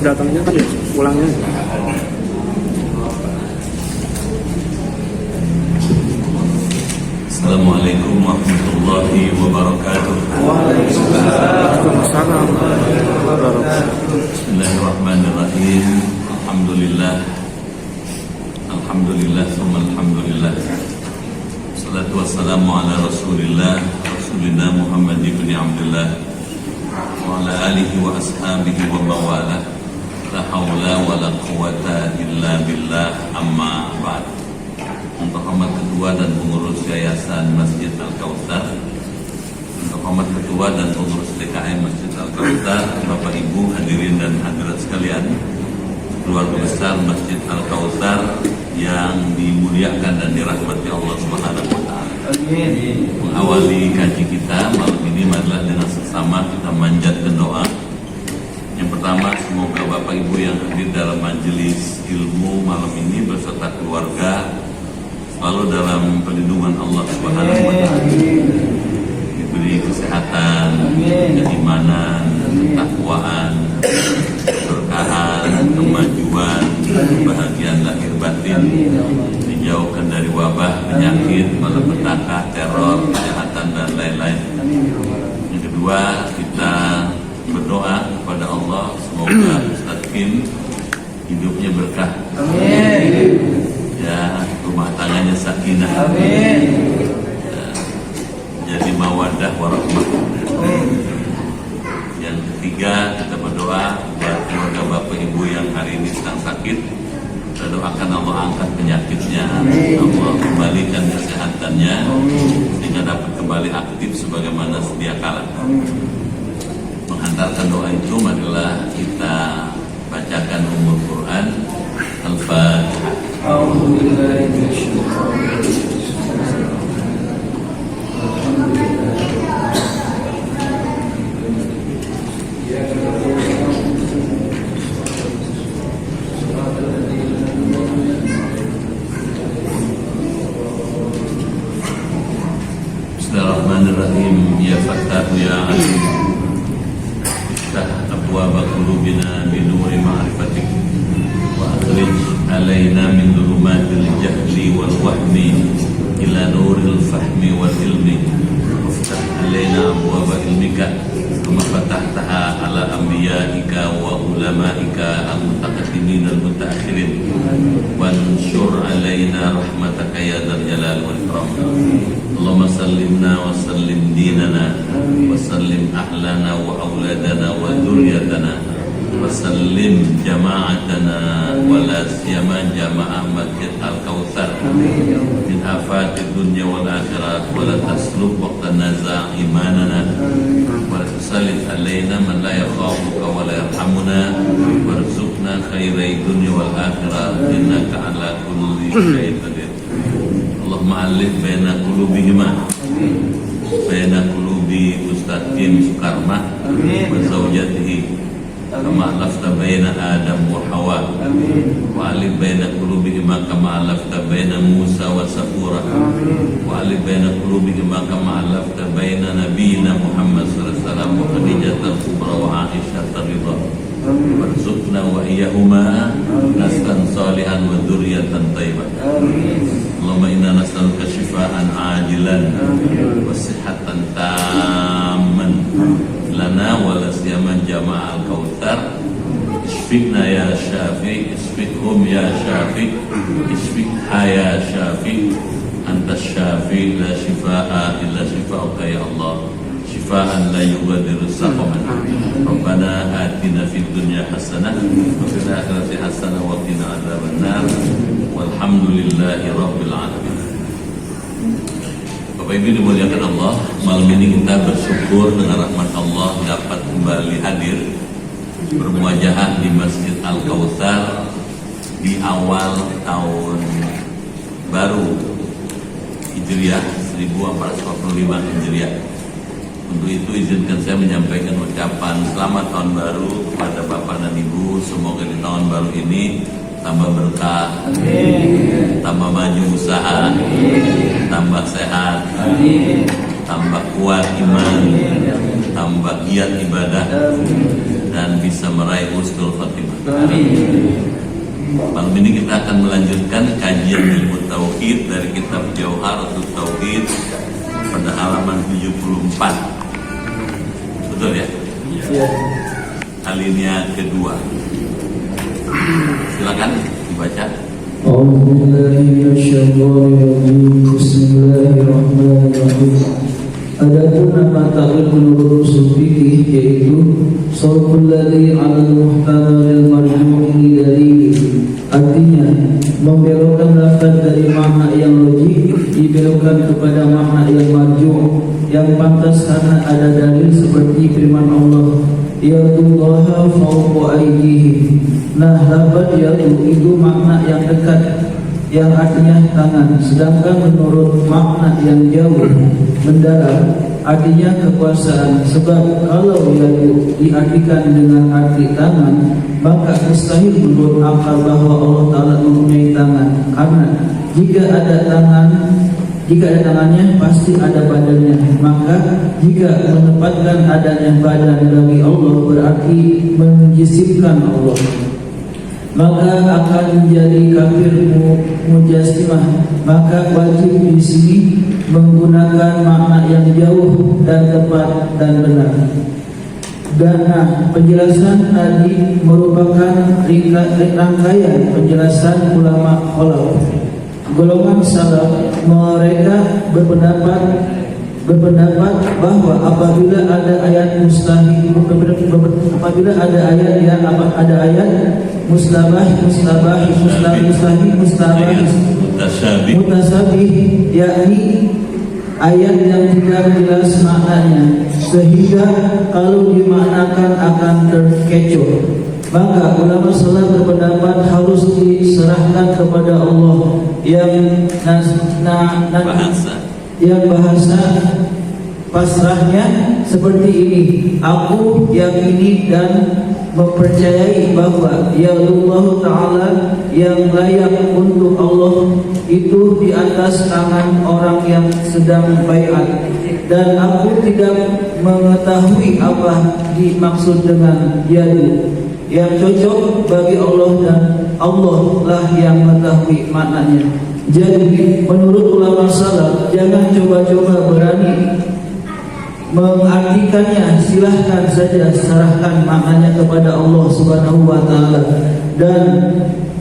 datangnya kan ya pulangnya. Assalamualaikum warahmatullahi wabarakatuh. Waalaikumsalam. Bismillahirrahmanirrahim. Alhamdulillah. Alhamdulillah, summa alhamdulillah. Salatu wassalamu ala rasulillah Muhammad ibn Abdullah wa ala alihi wa ashabihi wa mawala. La hawla wa la quwata illa billah, amma ba'd. Untuk hormat ketua dan pengurus Yayasan Masjid Al-Kautsar, untuk hormat ketua dan pengurus DKM Masjid Al-Kautsar, Bapak Ibu hadirin dan hadirat sekalian, keluarga besar Masjid Al-Kautsar yang dimuliakan dan dirahmati Allah Subhanahu wa taala. Mengawali kaji kita malam ini adalah dengan sesama kita manjatkan doa. Yang pertama, semoga Bapak Ibu yang hadir dalam majelis ilmu malam ini beserta keluarga selalu dalam perlindungan Allah Subhanahu wa taala. Diberi kesehatan, keimanan, ketakwaan, keberkahan, kemajuan, kebahagiaan lahir batin, dijauhkan dari wabah, penyakit, malapetaka, teror, kejahatan dan lain-lain. Yang kedua, kita berdoa kepada Allah semoga Ustaz Kim hidupnya berkah. Ya, rumah tangganya sakinah. Ya, jadi mawaddah warahmah. Yang ketiga, kita berdoa buat keluarga Bapak Ibu yang hari ini sedang sakit. Kita doakan Allah angkat penyakitnya, Allah kembalikan kesehatannya sehingga dapat kembali aktif sebagaimana sedia kala. Menghantarkan doa itu, marilah kita bacakan umul Quran Al-Fatihah. Bismillahirrahmanirrahim. Ya Fattahu ya Alim, iftah abwaaba qulubina binuri ma'rifatik wa akhrij alaina min dhulumatil jahli wal wahmi ila nuril fahmi wal ilmi waftah alaina abwaaba ilmika kama fatahtaha ala anbiyaika wa ulamaika al-mutaqaddimin al-mutaakhirin wanshur alaina rahmataka ya dzal jalal wal ikram. Allahumma sallimna wa sallim dinana wa sallim ahlana wa auladana wa dhurriyyatana wa sallim jama'atana wa la siyama jama'ah Masjid Al-Kautsar min afatid dunya wal akhirat wa la taslub waqta naza' imanana wa la tusallit alaina man la yakhafuka wa la yarhamuna warzuqna khairai dunya wal akhirat innaka ala kulli syai'in qadir. Allahumma alif baina qulubihima, baina qulubi Ustaz Kim Sukarmah wa zawjatihi kama alafta baina Adam wa Hawa, wa alif baina qulubihima kama alafta baina Musa wa Safura, wa alif baina qulubihima kama alafta baina nabiyina Muhammad sallallahu alaihi wasallam wa Khadijah al-Kubra wa Aisyah ar-Ridha. Warzuqna wa iyyahuma naslan salihan wa dzurriyyatan thayyibah. Allahumma inna nas'aluka shifaan ajilan wa sihhatan tamman lana wa la siyama jama'a al-Kautsar. Isfiqna ya Syafi, isfiqhum ya Syafi, isfiqha ya Syafi, anta Syafi la shifaa illa shifauka ya Allah, shifaan la yughadiru saqaman. Rabbana atina fid dunya hasanah wa fil akhirati hasanah wa qina adzabannar. Walhamdulillahi rabbil alamin. Bapak Ibu dimuliakan Allah, malam ini kita bersyukur dengan rahmat Allah dapat kembali hadir bermuajahah di Masjid Al-Kautsar di awal tahun baru Hijriah 1445 Hijriah. Untuk itu izinkan saya menyampaikan ucapan selamat tahun baru kepada Bapak dan Ibu. Semoga di tahun baru ini tambah berkah, tambah maju usaha, tambah sehat, tambah kuat iman, bertambah giat ibadah dan bisa meraih husnul khotimah. Malam ini kita akan melanjutkan kajian ilmu tauhid dari kitab Jauharatul Tauhid pada halaman 74. Betul ya? Iya. Alinea kedua. Silakan dibaca. Bismillahirrahmanirrahim. Adapun nama ta'wil menurut usul fikih yaitu sarful ladzi 'ala al-muhtamal al-marjuhi dalil. Artinya membelokkan lafaz dari makna yang logik dibelokkan kepada makna yang marjuh yang pantas karena ada dalil seperti firman Allah, yadullaha fawqa aydihim. Nah, lafaz yadu itu makna yang dekat yang artinya tangan, sedangkan menurut makna yang jauh mendalam artinya kekuasaan. Sebab kalau yadu diartikan dengan arti tangan, maka mustahil menurut akal bahwa Allah Ta'ala mempunyai tangan, karena jika ada tangannya pasti ada badannya. Maka jika menempatkan adanya badan bagi Allah berarti menjisimkan Allah, maka akan menjadi kafir mujassimah. Maka wajib di sini menggunakan makna yang jauh dan tepat dan benar. Dan penjelasan tadi merupakan rangkaian penjelasan ulama khalaf. Golongan salaf mereka berpendapat bahwa apabila ada ayat mustahil, apabila ada ayat yang ada ayat mutasabih, yakni ayat yang tidak jelas maknanya, sehingga kalau dimaknakan akan terkecoh. Maka ulama salaf berpendapat harus diserahkan kepada Allah yang bahasa pasrahnya seperti ini. Aku yakini dan mempercayai bahwa ya Allah Ta'ala yang layak untuk Allah itu di atas tangan orang yang sedang baiat, dan aku tidak mengetahui apa dimaksud dengan yadu yang cocok bagi Allah, dan Allah lah yang mengetahui maknanya. Jadi menurut ulama salaf, jangan coba-coba berani mengartikannya. Silahkan saja serahkan maknanya kepada Allah Subhanahu wa Ta'ala, dan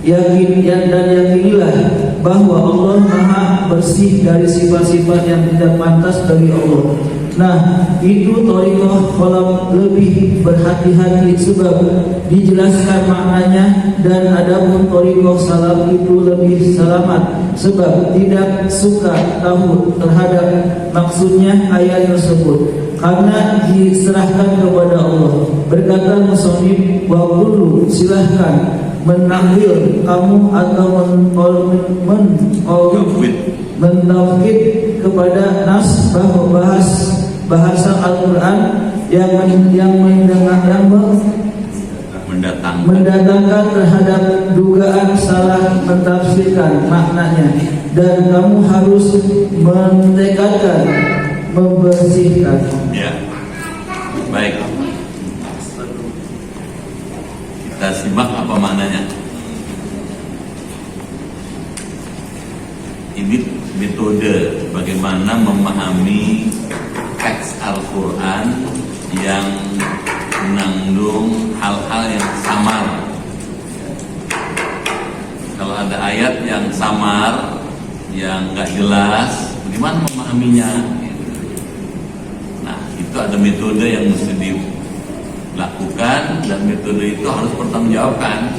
yakinilah bahwa Allah Maha bersih dari sifat-sifat yang tidak pantas bagi Allah. Nah, itu thariqah khalaf lebih berhati-hati sebab dijelaskan maknanya, dan adapun thariqah salaf itu lebih selamat sebab tidak suka tahu terhadap maksudnya ayat tersebut karena diserahkan kepada Allah. Berkata musannif, wa qulu, silahkan menambil kamu atau mentauhid kepada nas bahwa bahasa Al-Quran yang mendatangkan terhadap dugaan salah mentafsirkan maknanya, dan kamu harus mentekadkan membersihkan. Ya, baik. Kita simak apa maknanya. Ini metode bagaimana memahami teks Al-Quran yang mengandung hal-hal yang samar. Kalau ada ayat yang samar, yang nggak jelas, bagaimana memahaminya? Nah, itu ada metode yang mesti dilakukan, dan metode itu harus bertanggungjawabkan.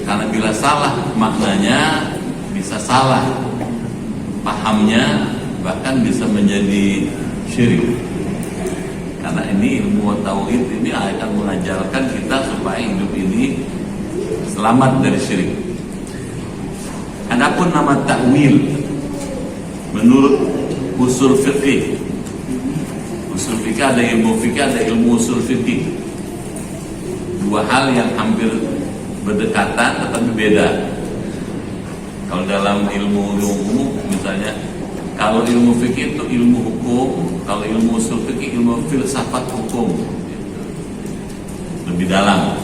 Karena bila salah maknanya, bisa salah pahamnya, bahkan bisa menjadi syirik. Karena ini ilmu tauhid ini akan mengajarkan kita supaya hidup ini selamat dari syirik. Adapun nama ta'wil menurut usul fikih, usul fikih ada ilmu fikih, ada ilmu usul fikih. Dua hal yang hampir berdekatan tetapi beda. Kalau dalam ilmu umum misalnya Kalau ilmu fikih itu ilmu hukum, kalau ilmu usul fikih ilmu filsafat hukum, lebih dalam.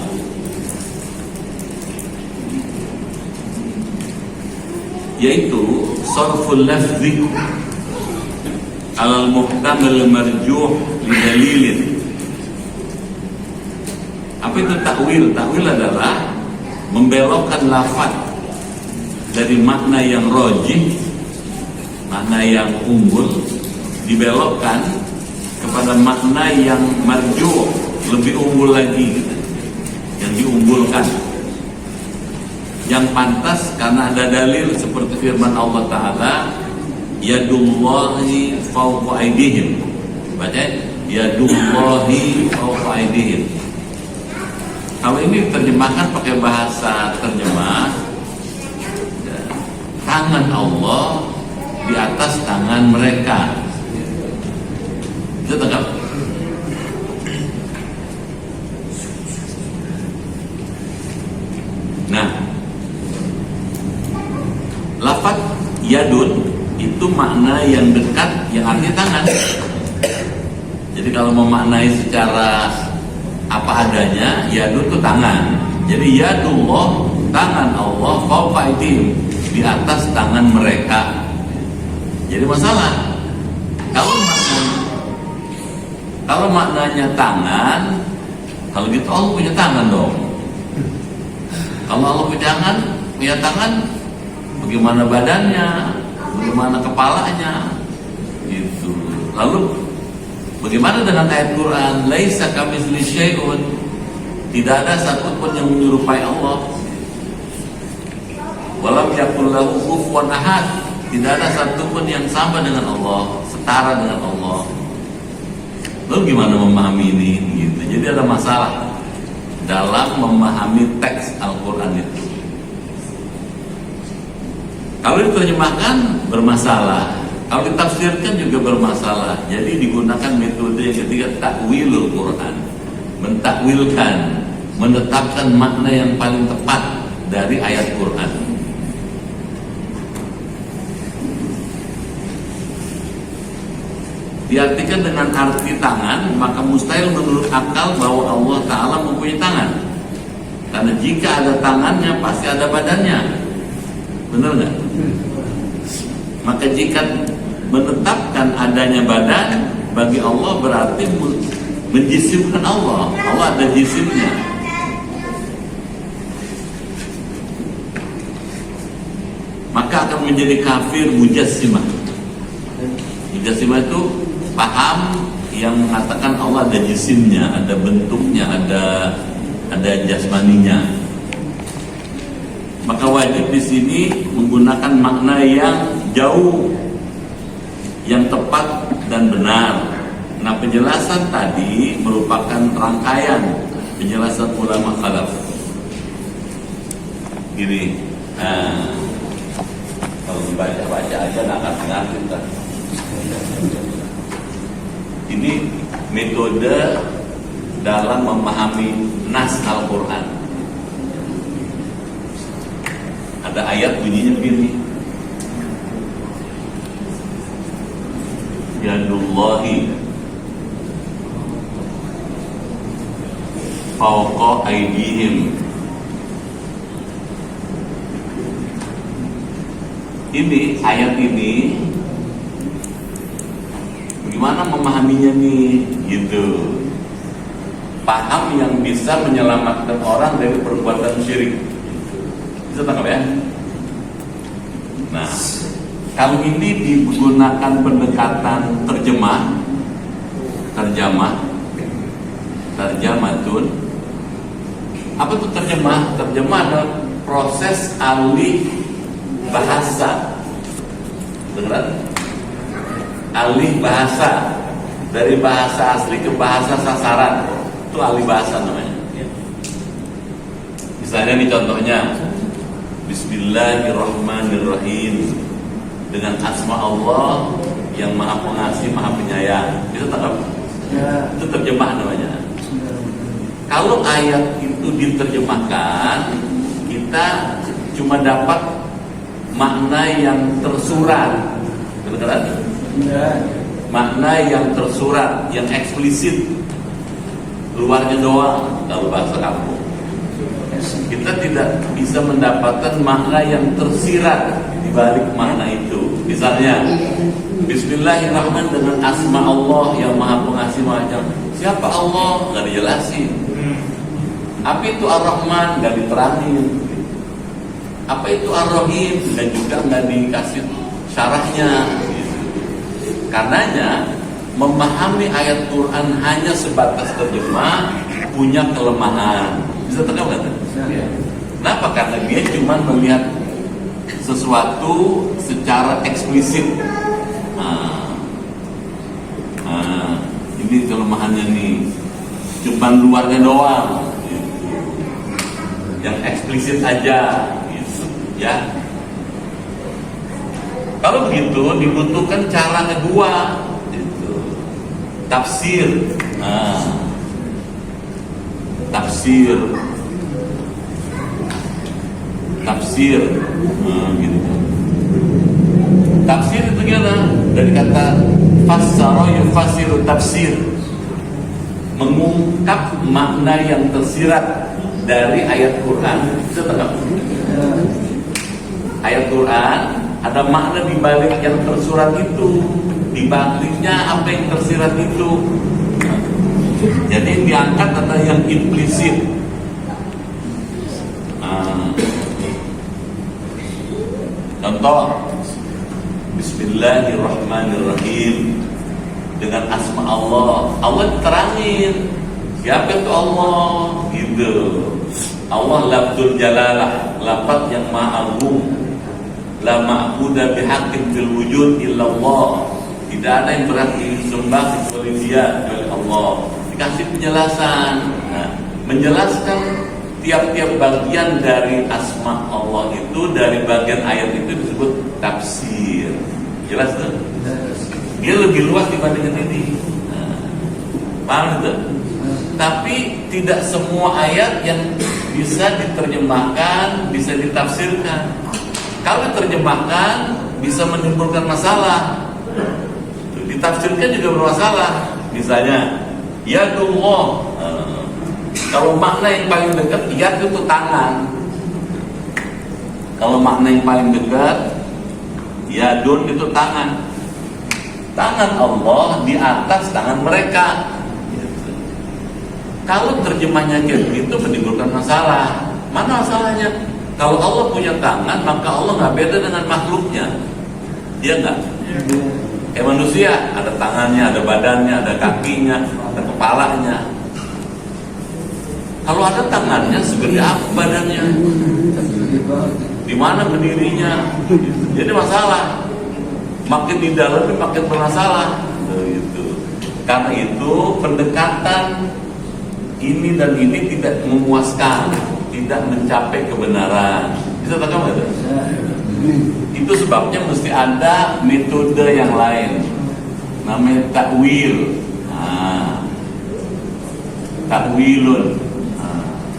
Yaitu sarful lafzi alal muhtamal marjuh li dalilin. Apa itu takwil? Takwil adalah membelokkan lafaz dari makna yang rajih, makna yang unggul, dibelokkan kepada makna yang marjuh, lebih unggul lagi, yang diunggulkan, yang pantas karena ada dalil seperti firman Allah Ta'ala, yadullahi fawqa aydihim. Baca, yadullahi fawqa aydihim. Kalau ini diterjemahkan pakai bahasa terjemah, tangan Allah di atas tangan mereka. Bisa tangkap? Nah, lafaz yadun itu makna yang dekat, yang artinya tangan. Jadi kalau memaknai secara apa adanya, yadun itu tangan. Jadi yadullah, tangan Allah, fawqa aydihim, di atas tangan mereka. Jadi masalah kalau maknanya tangan, kalau gitu Allah punya tangan dong. Kalau Allah punya tangan, bagaimana badannya, bagaimana kepalanya, gitu. Lalu bagaimana dengan ayat Quran, laisa kamitslihi syai'un, tidak ada satupun yang menyerupai Allah. Walam yakul lahu kufuwan ahad, tidak ada satupun yang sama dengan Allah, setara dengan Allah. Lalu gimana memahami ini? Gitu. Jadi ada masalah dalam memahami teks Al-Quran itu. Kalau diterjemahkan bermasalah, kalau ditafsirkan juga bermasalah. Jadi digunakan metode yang ketiga, takwilul Quran, mentakwilkan, menetapkan makna yang paling tepat dari ayat Quran. Diartikan dengan arti tangan, maka mustahil menurut akal bahwa Allah Ta'ala mempunyai tangan. Karena jika ada tangannya, pasti ada badannya. Benar nggak? Maka jika menetapkan adanya badan bagi Allah, berarti menjisimkan Allah. Allah ada jisimnya. Maka akan menjadi kafir mujassimah. Mujassimah itu paham yang mengatakan Allah ada jisimnya, ada bentuknya, ada jasmaninya. Maka wajib di sini menggunakan makna yang jauh, yang tepat dan benar. Nah, penjelasan tadi merupakan rangkaian penjelasan ulama khalaf. Gini, kalau dibaca-baca aja nggak akan ngerti kan. Ini metode dalam memahami nas Al-Quran. Ada ayat bunyinya begini, yadullahi fawqa aydihim. Ini ayat ini gimana memahaminya nih, gitu. Paham yang bisa menyelamatkan orang dari perbuatan syirik. Bisa tangkap ya? Nah, kalau ini digunakan pendekatan terjamatun. Apa itu terjemah? Terjemah adalah proses alih bahasa. Beneran? Alih bahasa dari bahasa asli ke bahasa sasaran, itu alih bahasa namanya. Misalnya nih contohnya, Bismillahirrahmanirrahim, dengan asma Allah yang maha pengasih, maha penyayang. Bisa tangkap? Ya. Itu terjemah namanya. Kalau ayat itu diterjemahkan, kita cuma dapat makna yang tersurat Kedengaran? Makna yang tersurat, yang eksplisit, luarnya doang kalau bahasa kampung. Kita tidak bisa mendapatkan makna yang tersirat di balik makna itu. Misalnya, Bismillahirrahmanirrahim dengan asma Allah yang Maha Pengasih Maha Penyayang. Siapa Allah? Nggak dijelasin. Apa itu Ar-Rahman? Nggak diterangin. Apa itu Ar-Rahim? Dan juga nggak dikasih syarahnya. Karenanya memahami ayat Quran hanya sebatas terjemah punya kelemahan. Bisa terjemah kan? Kenapa? Karena dia cuma melihat sesuatu secara eksplisit. Ini kelemahannya nih, cuma luarnya doang, gitu. Yang eksplisit aja, gitu, ya. Kalau begitu dibutuhkan cara kedua, gitu. Tafsir, tafsir, gitu. Tafsir itu gimana? Dari kata fassara yufassiru tafsir, mengungkap makna yang tersirat dari ayat Quran. Bisa tangkap? Ayat Quran ada makna di balik yang tersurat itu, di baliknya apa yang tersirat itu. Jadi yang diangkat adalah yang implisit. Contoh, Bismillahirrahmanirrahim dengan asma Allah. Allah terangin siapa itu Allah, gitu. Allah lafzul jalalah, lafaz yang maha agung. La ma'budu bihaqqin fil wujud illallah. Tidak ada yang berhak disembah kecuali Dia, kecuali Allah. Dikasih penjelasan. Menjelaskan tiap-tiap bagian dari asma Allah itu, dari bagian ayat itu disebut tafsir. Jelas tuh? Dia lebih luas dibandingkan ini. Paham itu? Tapi tidak semua ayat yang bisa diterjemahkan, bisa ditafsirkan. Kalau diterjemahkan bisa menimbulkan masalah. Ditafsirkan juga bermasalah. Misalnya, yadullah. Kalau makna yang paling dekat, yad itu tangan. Kalau makna yang paling dekat, yadun itu tangan. Tangan Allah di atas tangan mereka. Kalau terjemahnya kayak gitu menimbulkan masalah. Mana masalahnya? Kalau Allah punya tangan, maka Allah nggak beda dengan makhluknya. Dia nggak. Kayak manusia, ada tangannya, ada badannya, ada kakinya, ada kepalanya. Kalau ada tangannya, segede apa badannya? Di mana berdirinya? Jadi masalah. Makin di dalam makin bermasalah. Gitu. Karena itu pendekatan ini dan ini tidak memuaskan, tidak mencapai kebenaran. Bisa tak kamu? Itu sebabnya mesti ada metode yang lain, namanya takwil.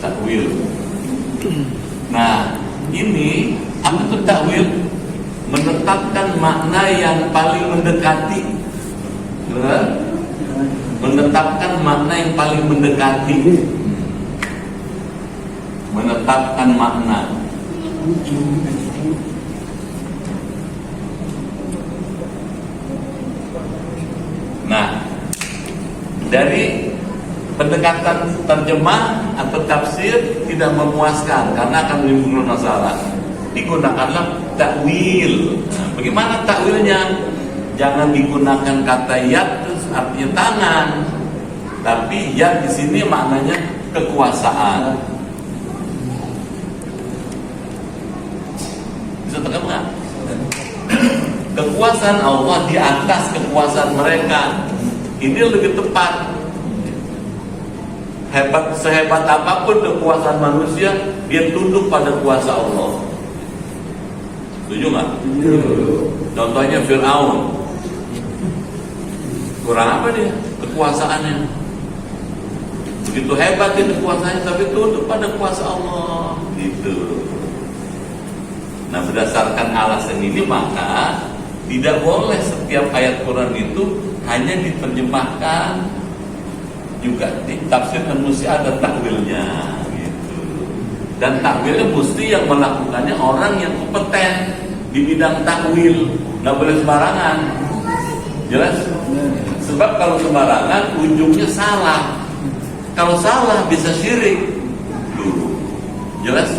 Takwil. Nah, ini apa itu takwil? Menetapkan makna yang paling mendekati. Menetapkan makna yang paling mendekati. Menetapkan makna. Nah, dari pendekatan terjemah atau tafsir tidak memuaskan karena akan menimbulkan masalah. Digunakanlah takwil. Nah, bagaimana takwilnya? Jangan digunakan kata yad artinya tangan, tapi yad di sini maknanya kekuasaan. Bisa terangkan nggak? Kekuasaan Allah di atas kekuasaan mereka. Ini lebih tepat. Sehebat apapun kekuasaan manusia, dia tunduk pada kuasa Allah. Setuju nggak? Contohnya Fir'aun. Kurang apa dia kekuasaannya? Begitu hebat dia kekuasaannya, tapi tunduk pada kuasa Allah. Gitu. Nah, berdasarkan alasan ini maka Tidak boleh setiap ayat Quran itu hanya diterjemahkan, juga ditafsirkan, mesti ada takwilnya gitu. Dan takwilnya mesti yang melakukannya orang yang kompeten di bidang takwil, nggak boleh sembarangan. Jelas? Sebab kalau sembarangan ujungnya salah. Kalau salah bisa syirik. Jelas?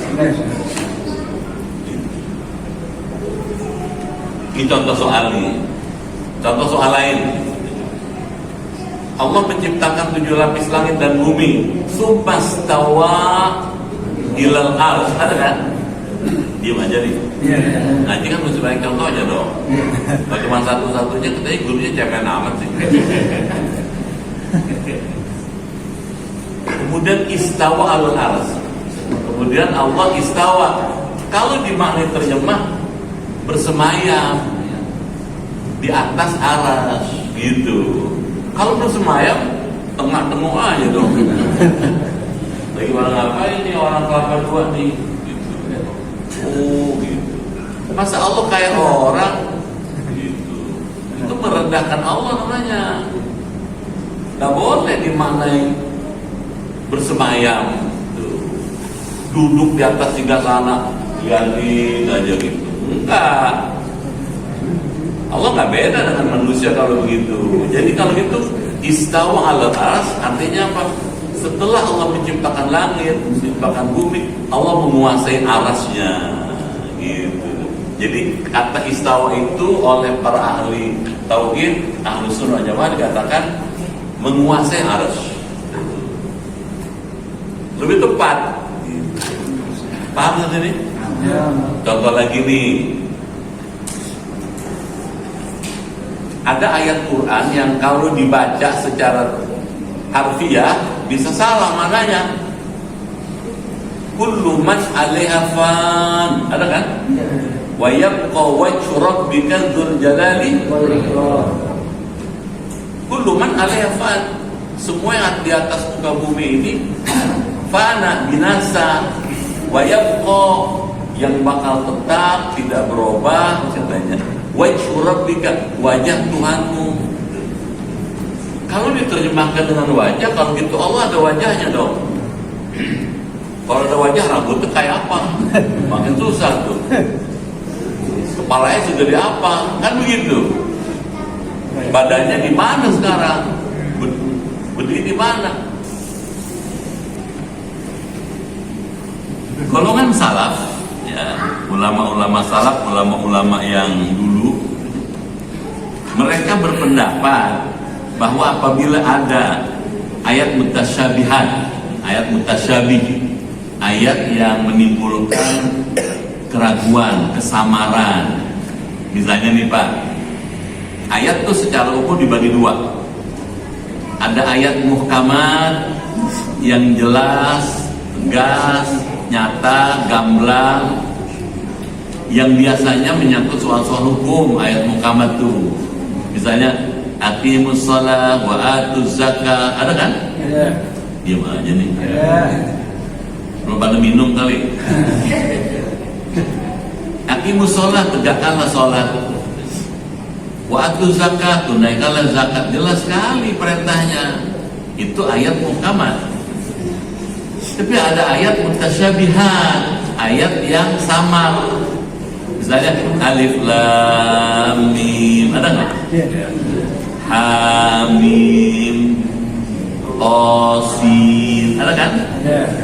Ini contoh soal ini. Contoh soal lain. Allah menciptakan 7 lapis langit dan bumi. Sumastawa ilal ars. Ada kan? Diam aja nih. Ngaji kan mesti banyak contoh aja dong. Kalau cuma satu-satunya katanya gurunya cemen amat sih. Kemudian istawa alal ars. Kemudian Allah istawa. Kalau dimaknai terjemah bersemayam di atas aras gitu. Kalau bersemayam tengah-tengah aja dong. Lagi orang ngapain nih, orang kelapa dua nih gitu. Oh gitu. Masa Allah kayak orang gitu. Itu merendahkan Allah namanya. Nggak boleh dimaknai bersemayam tuh. Duduk di atas singgasana liatin aja gitu. Enggak. Allah nggak beda dengan manusia kalau begitu. Jadi kalau gitu istawa ala aras artinya apa? Setelah Allah menciptakan langit, menciptakan bumi, Allah menguasai arasnya gitu. Jadi kata istawa itu oleh para ahli tauhid, ahli sunnah jamaah dikatakan menguasai aras. Lebih tepat. Paham nggak ini? Contoh lagi nih. Ada ayat Quran yang kalau dibaca secara harfiah bisa salah maknanya. Kullu man 'alaiha fan. Ada kan? Wa yabqa wajhu rabbika dzul jalali wal ikram. Kullu man 'alaiha fan. Semua yang di atas muka bumi ini fana, binasa. Wa yabqa, yang bakal tetap tidak berubah katanya. Wajhu rabbika, wajah Tuhanmu. Kalau diterjemahkan dengan wajah, kalau gitu Allah ada wajahnya dong. Kalau ada wajah, rambutnya kayak apa? Makin susah tuh. Kepalanya segede apa? Kan begitu. Badannya di mana sekarang? Berdiri di mana? Golongan salaf, ya, ulama-ulama salaf, ulama-ulama yang dulu, mereka berpendapat bahwa apabila ada ayat mutasyabihat, ayat mutasyabih, ayat yang menimbulkan keraguan, kesamaran. Misalnya nih Pak, ayat itu secara umum dibagi dua. Ada ayat muhkamat yang jelas, tegas, nyata, gamblang, yang biasanya menyangkut soal-soal hukum. Ayat muhkamat tuh misalnya aqimus shalah wa atuz zakah, ada kan? Ada. Diam aja nih. Ada. Belum pada minum kali. Aqimus shalah, tegakkanlah sholat. Wa atuz zakah, tunaikanlah zakat. Jelas sekali perintahnya. Itu ayat muhkamat. Tapi ada ayat mutasyabihat, ayat yang samar. Misalnya alif lam mim, ada nggak? Hamim, qasin, ada kan?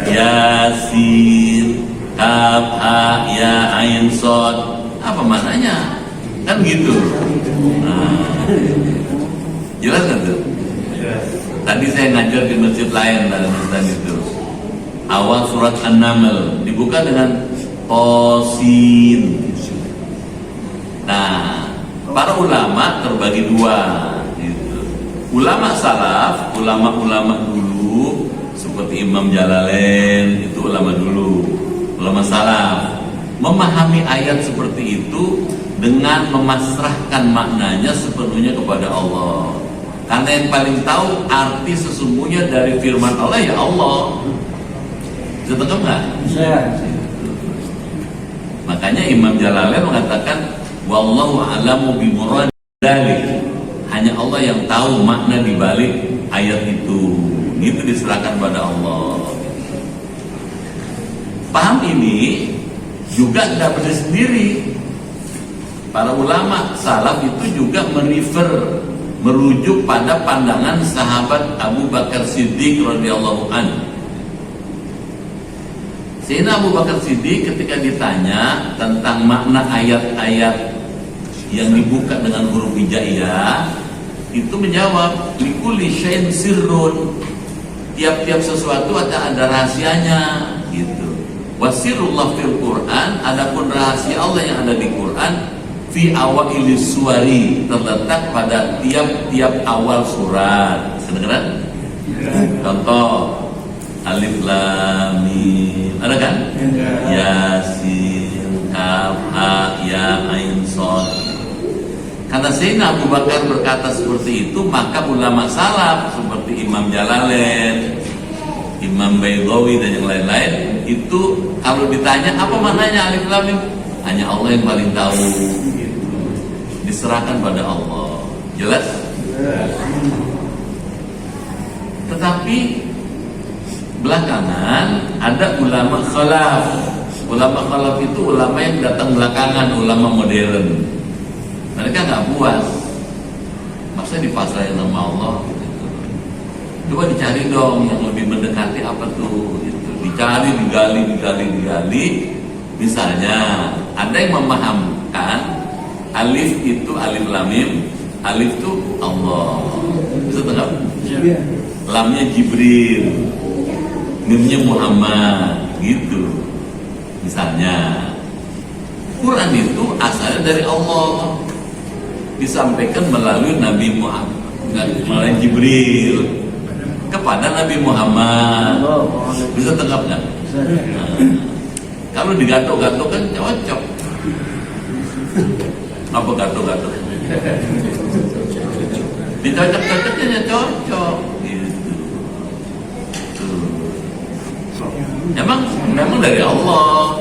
Yasin, kaf ha ya ain shad. Apa maknanya? Kan gitu. Nah, jelas kan tuh? Tadi saya ngajar di masjid lain dalam masjid itu. Awal surat An-Naml dibuka dengan Qasin. Nah, para ulama terbagi dua gitu. Ulama salaf, ulama-ulama dulu seperti Imam Jalalain, itu ulama dulu, ulama salaf, memahami ayat seperti itu dengan memasrahkan maknanya sepenuhnya kepada Allah. Karena yang paling tahu arti sesungguhnya dari firman Allah ya Allah. Bisa tangkap nggak? Bisa. Makanya Imam Jalalain mengatakan Wallahu a'lamu bimurad dzalik. Hanya Allah yang tahu makna di balik ayat itu. Itu diserahkan pada Allah. Paham ini juga tidak berdiri sendiri. Para ulama salaf itu juga merujuk pada pandangan sahabat Abu Bakar Siddiq radhiyallahu anhu. Sayyidina Abu Bakar Siddiq ketika ditanya tentang makna ayat-ayat yang dibuka dengan huruf hijaiyah, itu menjawab, likulli syai'in sirrun. Tiap-tiap sesuatu ada rahasianya gitu. Wasirullah fil Quran, adapun rahasia Allah yang ada di Quran fi awailis suwari, terletak pada tiap-tiap awal surat. Kedengeran? Contoh Alif Lam Mim, ada kan? Yasin, Kaf, Ha, Ya, Ain, Shad. Karena Sayyidina Abu Bakar berkata seperti itu, maka ulama salaf seperti Imam Jalalain, Imam Baydawi dan yang lain-lain itu kalau ditanya apa maknanya Alif Lam Mim, hanya Allah yang paling tahu gitu. Diserahkan pada Allah. Jelas? Tetapi belakangan ada ulama khalaf. Ulama khalaf itu ulama yang datang belakangan, ulama modern. Mereka nggak puas, masa dipasrahin nama Allah gitu. Coba dicari dong yang lebih mendekati apa tuh gitu. Dicari, digali. Misalnya ada yang memahamkan alif itu alif lam mim, alif itu Allah, bisa tangkap? Lamnya Jibril, mimnya Muhammad gitu. Misalnya Quran itu asalnya dari Allah, disampaikan melalui Nabi Muhammad, melalui Jibril kepada Nabi Muhammad. Bisa tangkap nggak? Kalau digatok-gatok kan cocok. Apa gatok-gatok? Dicocok-cocoknya cocok. Gitu. Memang dari Allah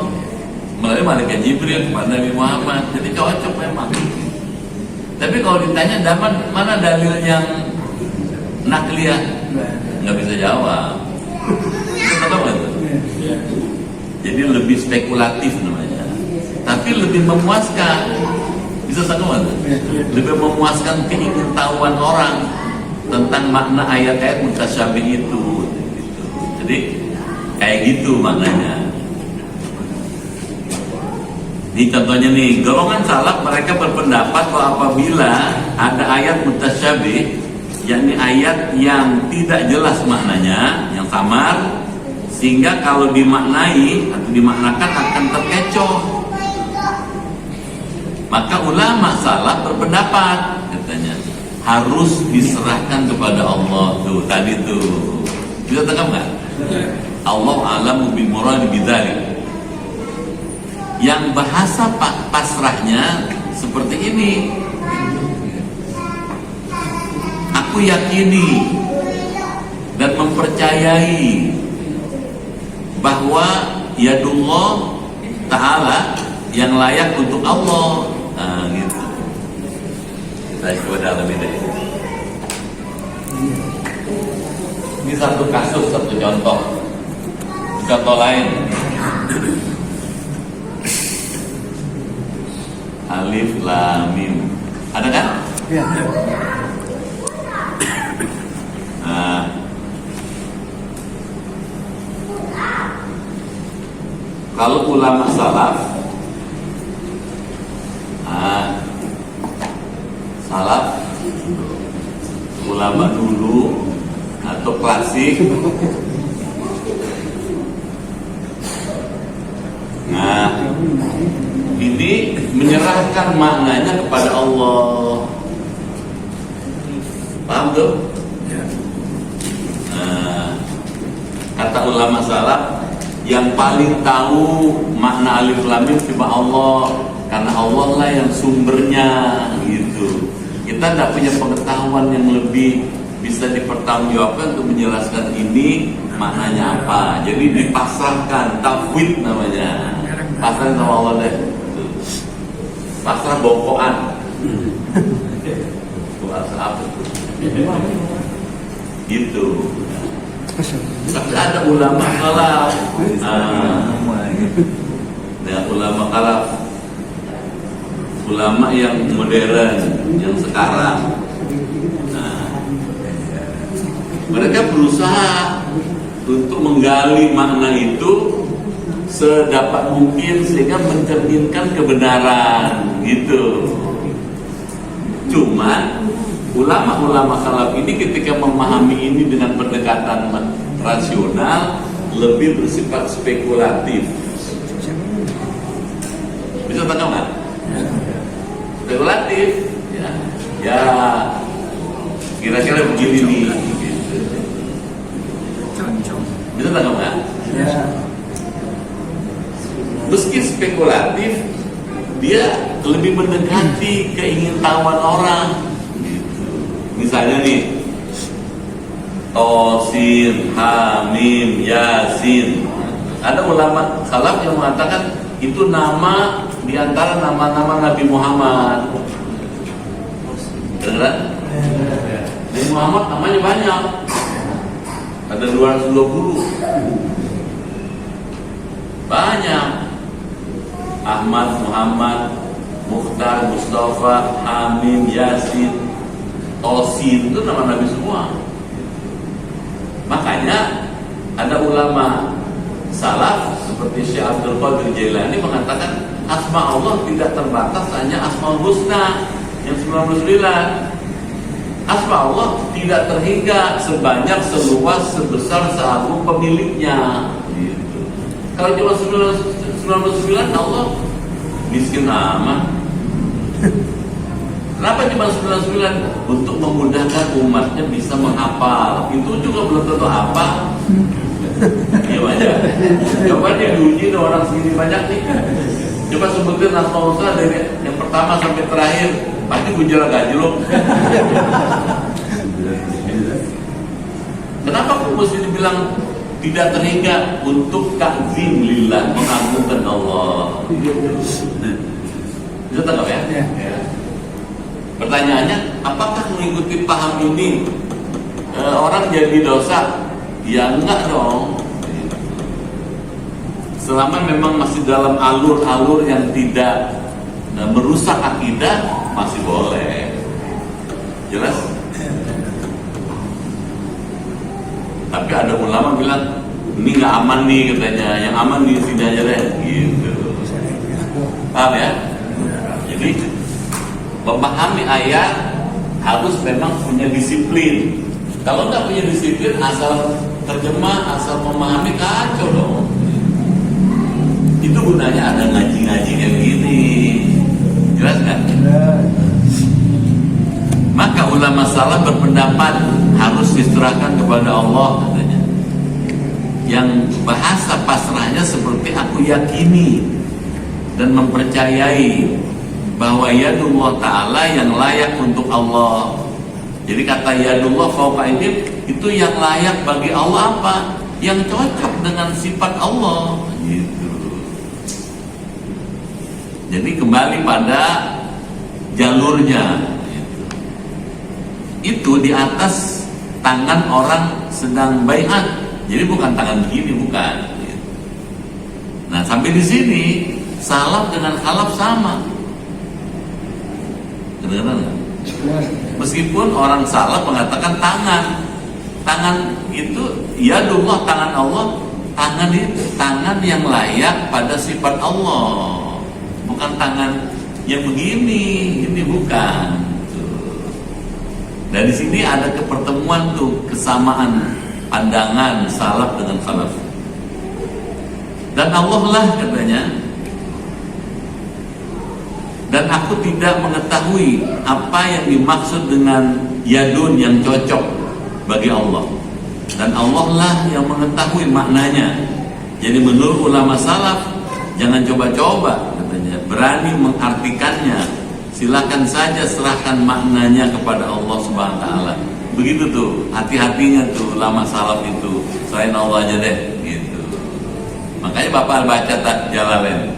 melalui malaikat Jibril kepada Nabi Muhammad, jadi cocok memang. Tapi kalau ditanya mana dalil yang nakliyah, nggak bisa jawab. Tahu nggak tuh? Jadi lebih spekulatif namanya, tapi lebih memuaskan. Bisa tahu nggak? Lebih memuaskan keingintahuan orang tentang makna ayat-ayat mutasyabih itu. Gitu. Jadi kayak gitu maknanya. Ini contohnya nih, golongan salaf mereka berpendapat bahwa apabila ada ayat mutasyabih, yakni ayat yang tidak jelas maknanya, yang samar, sehingga kalau dimaknai atau dimaknakan akan terkecoh, maka ulama salaf berpendapat, katanya harus diserahkan kepada Allah. Tuh tadi tuh, bisa tangkap nggak? Allah a'lamu bil murad bidzalik. Yang bahasa pasrahnya seperti ini, aku yakini dan mempercayai bahwa yadullah ta'ala yang layak untuk Allah. Nah gitu. Kita coba dalam ini. Ini satu kasus, satu contoh. Contoh lain, Alif Lam Mim, ada kan? Ya. Nah, kalau ulama salaf, ulama dulu atau klasik, nah ini menyerahkan maknanya kepada Allah. Paham tuh? Nah, kata ulama salaf, yang paling tahu makna alif lam mim cuma Allah, karena Allah lah yang sumbernya gitu. Kita tidak punya pengetahuan yang lebih bisa dipertanggungjawabkan untuk menjelaskan ini maknanya apa. Jadi dipasrahkan, tafwid namanya. Pasrahkan sama Allah deh. pasrah bokokan. Bahasa apa tuh? Gitu. Tapi ada ulama khalaf. Nah, ulama khalaf, ulama yang modern, yang sekarang. Nah, mereka berusaha untuk menggali makna itu sedapat mungkin sehingga mencerminkan kebenaran gitu. Cuma ulama-ulama khalaf ini ketika memahami ini dengan pendekatan rasional lebih bersifat spekulatif. Bisa tangkap nggak? Spekulatif, ya kira-kira begini nih. Gitu. Bisa tangkap nggak? Meski spekulatif, dia lebih mendekati keingintahuan orang. Gitu. Misalnya nih, Tosin, Hamim, Yasin. Ada ulama khalaf yang mengatakan itu nama di antara nama-nama Nabi Muhammad. Benar? Nabi Muhammad namanya banyak. Ada 220. Banyak. Ahmad, Muhammad, Mukhtar, Mustafa, Hamim, Yasin, Tosin, itu nama Nabi semua. Makanya ada ulama salaf seperti Syekh Abdul Qadir Jailani mengatakan asma Allah tidak terbatas hanya Asmaul Husna yang 99. Asma Allah tidak terhingga sebanyak, seluas, sebesar, seagung pemiliknya. Gitu. Kalau cuma 99 Allah miskin amat. Kenapa cuma 99? Untuk memudahkan umatnya bisa menghafal. Itu juga belum tentu hafal. Iya banyak. Coba dia diuji dengan orang segini banyak nih. Coba sebutin Asmaul Husna dari yang pertama sampai terakhir, pasti gujala gajlok. Kenapa aku mesti dibilang tidak terhingga? Untuk takzim lillah, mengagungkan Allah. Bisa tangkap ya? Pertanyaannya, apakah mengikuti paham ini orang jadi dosa? Ya enggak dong. Selama memang masih dalam alur-alur yang tidak merusak akidah, masih boleh. Jelas? Tapi ada ulama bilang ini nggak aman nih katanya, yang aman di sini aja deh, gitu. Paham ya? Jadi memahami ayat harus memang punya disiplin. Kalau nggak punya disiplin, asal terjemah, asal memahami, kacau dong. Itu gunanya ada ngaji-ngaji kayak begini. Jelas kan? Maka ulama salaf berpendapat harus diserahkan kepada Allah katanya. Yang bahasa pasrahnya seperti aku yakini dan mempercayai bahwa yadullah ta'ala yang layak untuk Allah. Jadi kata yadullah fauqa aydihim itu yang layak bagi Allah apa? Yang cocok dengan sifat Allah gitu. Jadi kembali pada jalurnya. Itu di atas tangan orang sedang baiat. Jadi bukan tangan begini, bukan. Nah, sampai di sini salaf dengan khalaf sama. Kedengaran nggak? Meskipun orang salaf mengatakan tangan itu yadullah, tangan Allah, tangan itu tangan yang layak pada sifat Allah, bukan tangan yang begini, ini bukan. Dari sini ada kepertemuan tuh, kesamaan pandangan salaf dengan khalaf. Dan Allah lah katanya. Dan aku tidak mengetahui apa yang dimaksud dengan yadun yang cocok bagi Allah. Dan Allah lah yang mengetahui maknanya. Jadi menurut ulama salaf, jangan coba-coba katanya, berani mengartikannya. Silakan saja serahkan maknanya kepada Allah Subhanahu wa taala. Begitu tuh, hati-hatinya tuh ulama salaf itu. Selain Allah aja deh gitu. Makanya Bapak baca tak Jalalain.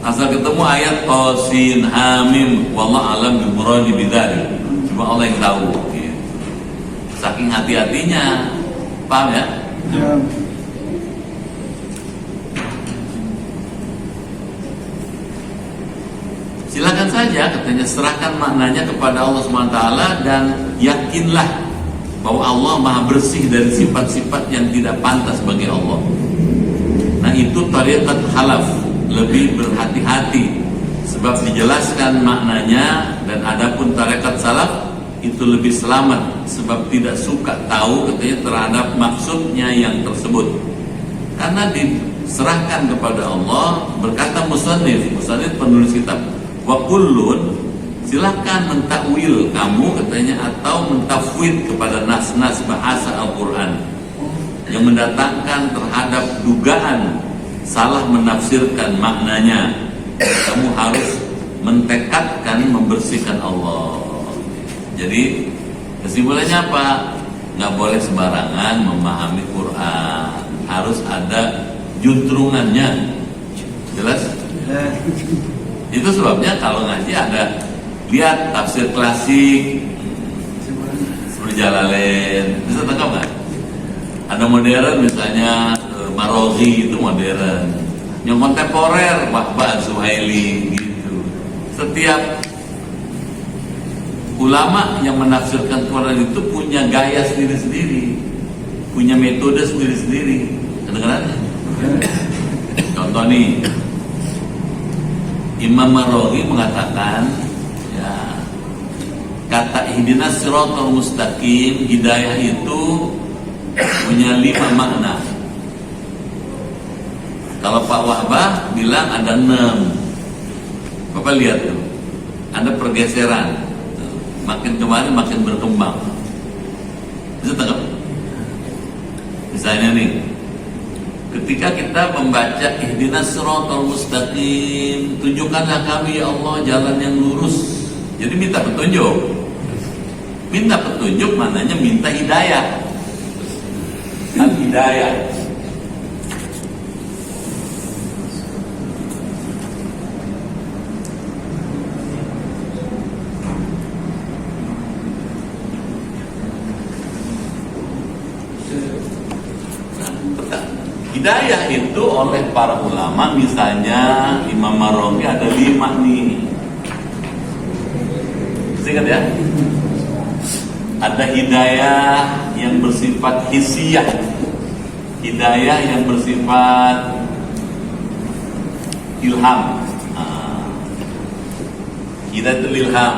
Asal ketemu ayat Qasin Hamim wallahu alam bi muradi bidzalik. Cuma Allah yang tahu gitu. Saking hati-hatinya. Paham ya? Ya. Silakan saja katanya, serahkan maknanya kepada Allah SWT dan yakinlah bahwa Allah maha bersih dari sifat-sifat yang tidak pantas bagi Allah. Nah itu tariqat halaf, lebih berhati-hati sebab dijelaskan maknanya, dan adapun tariqat salaf itu lebih selamat sebab tidak suka tahu katanya terhadap maksudnya yang tersebut, karena diserahkan kepada Allah. Berkata musannif penulis kitab, wa kullun, silahkan mentakwil kamu katanya atau mentafwid kepada nas-nas bahasa Al-Quran yang mendatangkan terhadap dugaan salah menafsirkan maknanya. Kamu harus mentekadkan membersihkan Allah. Jadi kesimpulannya apa? Nggak boleh sembarangan memahami Quran, harus ada juntrungannya. Jelas? Itu sebabnya kalau ngaji ada, lihat tafsir klasik seperti Jalalain, bisa tangkap nggak? Ada modern misalnya Maroghi itu modern, yang kontemporer Wahbah Zuhaili gitu. Setiap ulama yang menafsirkan Quran itu punya gaya sendiri-sendiri, punya metode sendiri-sendiri. Kedengaran? Contoh nih, Imam Maroghi mengatakan, ya, kata ihdinas siratal mustaqim, hidayah itu punya 5 makna. Kalau Pak Wahbah bilang ada 6. Bapak lihat tuh, ada pergeseran. Makin kemarin makin berkembang. Bisa tangkap? Misalnya nih, ketika kita membaca ihdinas siratal mustaqim, tunjukkanlah kami ya Allah jalan yang lurus. Jadi minta petunjuk. Minta petunjuk maknanya minta hidayah. Al-hidayah. Hidayah itu oleh para ulama, misalnya Imam Maroghi ada 5 nih. Ingat ya? Ada hidayah yang bersifat hissiyah, hidayah yang bersifat ilham, hidayatul ilham.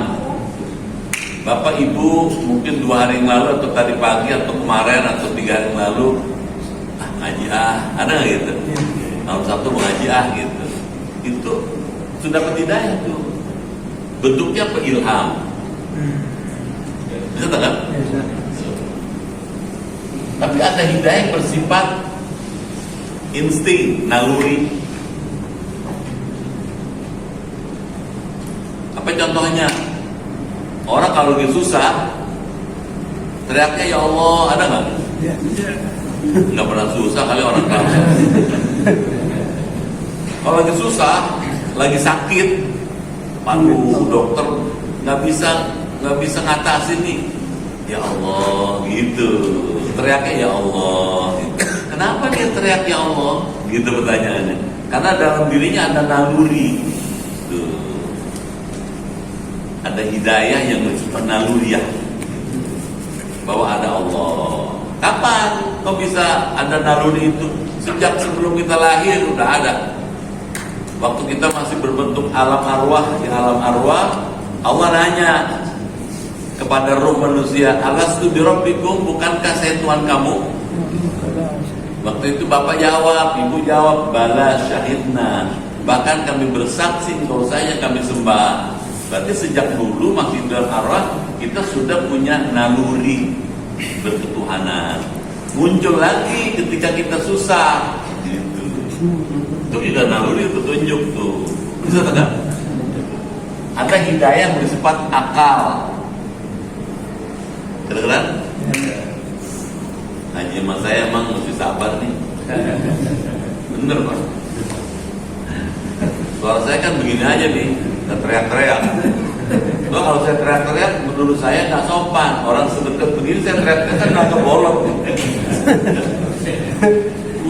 Bapak Ibu mungkin 2 hari yang lalu atau tadi pagi atau kemarin atau 3 hari yang lalu ngaji ada nggak gitu? Malam Sabtu mengaji gitu. Itu sudah dapat hidayah tuh. Bentuknya apa? Ilham. Bisa tak? Tapi ada hidayah yang bersifat insting, naluri. Apa contohnya? Orang kalau lagi susah teriaknya ya Allah, ada nggak? Nggak pernah susah kali orang kaya. Kalau lagi susah, lagi sakit, aduh dokter nggak bisa ngatasin nih, ya Allah gitu, teriaknya ya Allah. Kenapa dia teriak ya Allah? Gitu pertanyaannya. Karena dalam dirinya ada naluri, tuh. Ada hidayah yang bersifat naluriah, bahwa ada Allah. Kapan kok bisa ada naluri itu? Sejak sebelum kita lahir udah ada. Waktu kita masih berbentuk alam arwah, di alam arwah Allah nanya kepada roh manusia, alastu birabbikum, bukankah saya Tuhan kamu? Waktu itu bapak jawab, ibu jawab, bala syahidna, bahkan kami bersaksi kalau saya kami sembah. Berarti sejak dulu masih dalam arwah kita sudah punya naluri berketuhanan. Muncul lagi ketika kita susah gitu. Itu juga naluri petunjuk tuh. Bisa tak? Ada hidayah bersifat akal. Kedengeran? Haji mas saya emang mesti sabar nih. Bener Pak. Suara saya kan begini aja nih, nggak teriak-teriak. Loh, kalau saya teriak-teriak, menurut saya nggak sopan. Orang sedekat begini saya teriak-teriak kan nggak kebolok.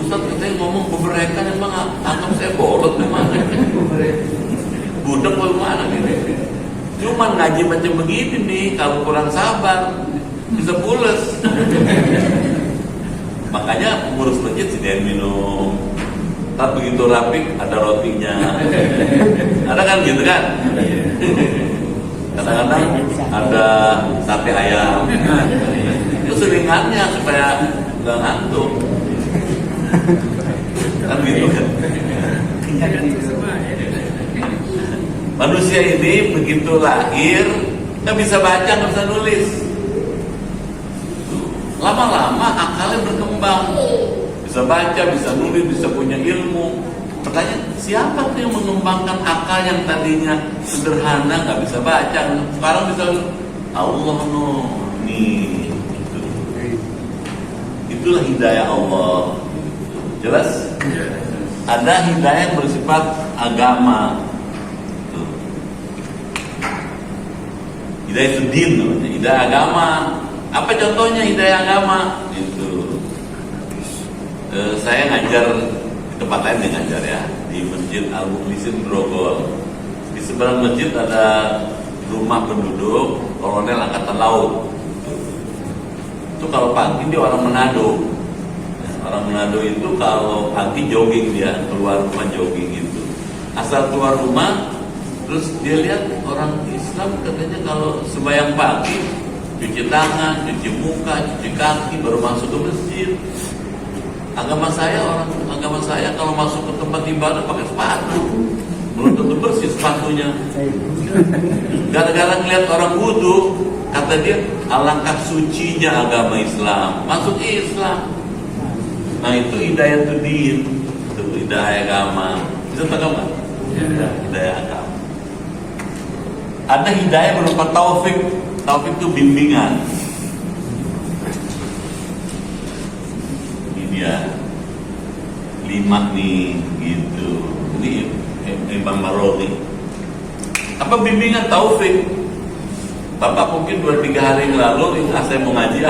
Ustaz katanya ngomong beberekan, emang anggap saya bolot gimana? Budek bagaimana gitu. Cuman ngaji macam begini nih, kalau kurang sabar bisa pules. Makanya pengurus masjid sediain minum. Tapi begitu rapi ada rotinya. Ada kan gitu kan? Kadang-kadang ada sate ayam. Itu selingannya supaya nggak ngantuk. Kan gitu kan? Manusia ini begitu lahir nggak bisa baca, nggak bisa nulis. Lama-lama akalnya berkembang, bisa baca, bisa nulis, bisa punya ilmu. Pertanyaan, siapa tuh yang mengembangkan akal yang tadinya sederhana, nggak bisa baca, sekarang bisa? Allah nih. Itulah hidayah Allah. Jelas? Ada hidayah yang bersifat agama. Hidayah itu din namanya, hidayah agama. Apa contohnya hidayah agama? Itu saya ngajar di tempat lain, dia ngajar ya, di Masjid Al-Mukhlisin Grogol. Di seberang masjid ada rumah penduduk kolonel angkatan laut. Itu kalau pagi dia orang Manado. Orang Manado itu kalau pagi jogging, dia keluar rumah jogging gitu. Asal keluar rumah, terus dia lihat orang Islam katanya kalau sembahyang pagi cuci tangan, cuci muka, cuci kaki, baru masuk ke masjid. Agama saya kalau masuk ke tempat ibadah pakai sepatu, belum tentu bersih sepatunya. Gara-gara ngeliat orang wudu, kata dia alangkah sucinya agama Islam, masuk Islam. Nah itu hidayah din, itu hidayah agama. Bisa agama? Hidayah agama. Ada hidayah berupa taufik. Taufik itu bimbingan. Ini dia 5 nih gitu. Ini Imam Maroni. Apa bimbingan taufik? Bapak mungkin 2-3 hari yang lalu saya mau ngaji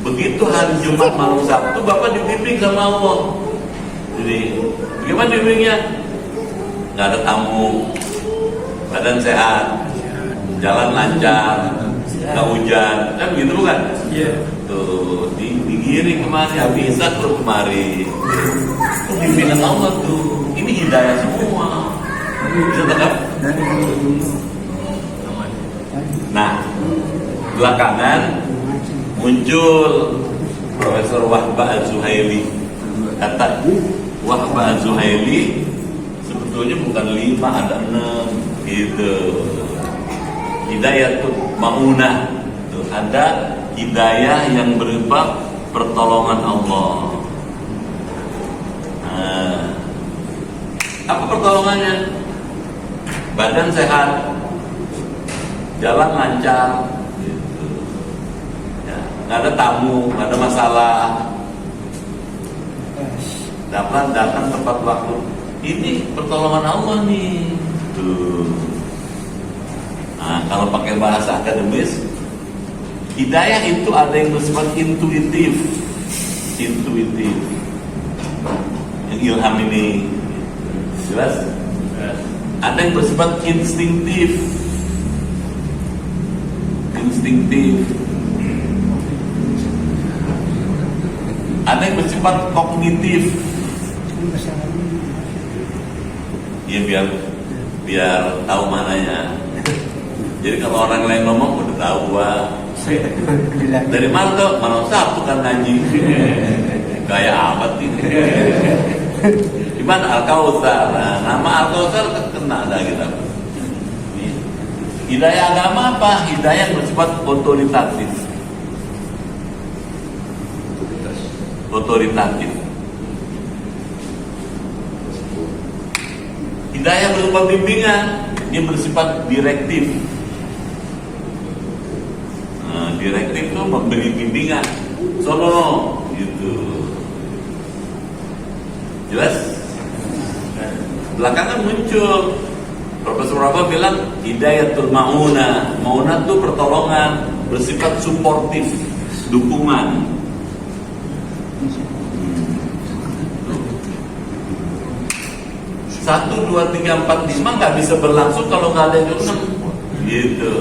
begitu hari Jumat malam Sabtu Bapak dibimbing sama Allah. Jadi bagaimana bimbingnya? Nggak ada tamu, badan sehat, jalan lancar, nggak hujan, kan gitu bukan? Iya. Tuh digiring kemari, bisa terus kemari. Itu bimbingan Allah tuh. Ini hidayah semua. Bisa tak? Nah, belakangan muncul Profesor Wahbah Az-Zuhaili. Kata Wahbah Az-Zuhaili sebetulnya bukan 5, ada 6 gitu. Hidayah tuh maunah tuh, ada hidayah yang berupa pertolongan Allah. Nah, apa pertolongannya? Badan sehat, jalan lancar, gitu. Ya, nggak ada tamu, nggak ada masalah, dapat datang tepat waktu. Ini pertolongan Allah nih. Tuh. Nah, kalau pakai bahasa akademis, hidayah itu ada yang bersifat intuitif. Yang ilham ini jelas. Ada yang bersifat instinktif. Ada yang bersifat kognitif. Ya biar tahu mananya. Jadi kalau orang lain ngomong udah tahu dari mana tuh? Malam Sabtu kan ngaji. Gaya amat ini. Gimana Al-Kautsar? Nah, nama Al-Kautsar kena ada kita. Hidayah agama apa? Hidayah yang bersifat otoritatif. Hidayah berupa bimbingan, dia bersifat direktif. Nah, direktif itu memberi bimbingan. Sono, gitu. Jelas? Belakangan muncul Profesor Rafa bilang hidayatul mauna. Mauna itu pertolongan bersifat suportif, dukungan. 1, 2, 3, 4, 5 nggak bisa berlangsung kalau nggak ada yang 6 gitu.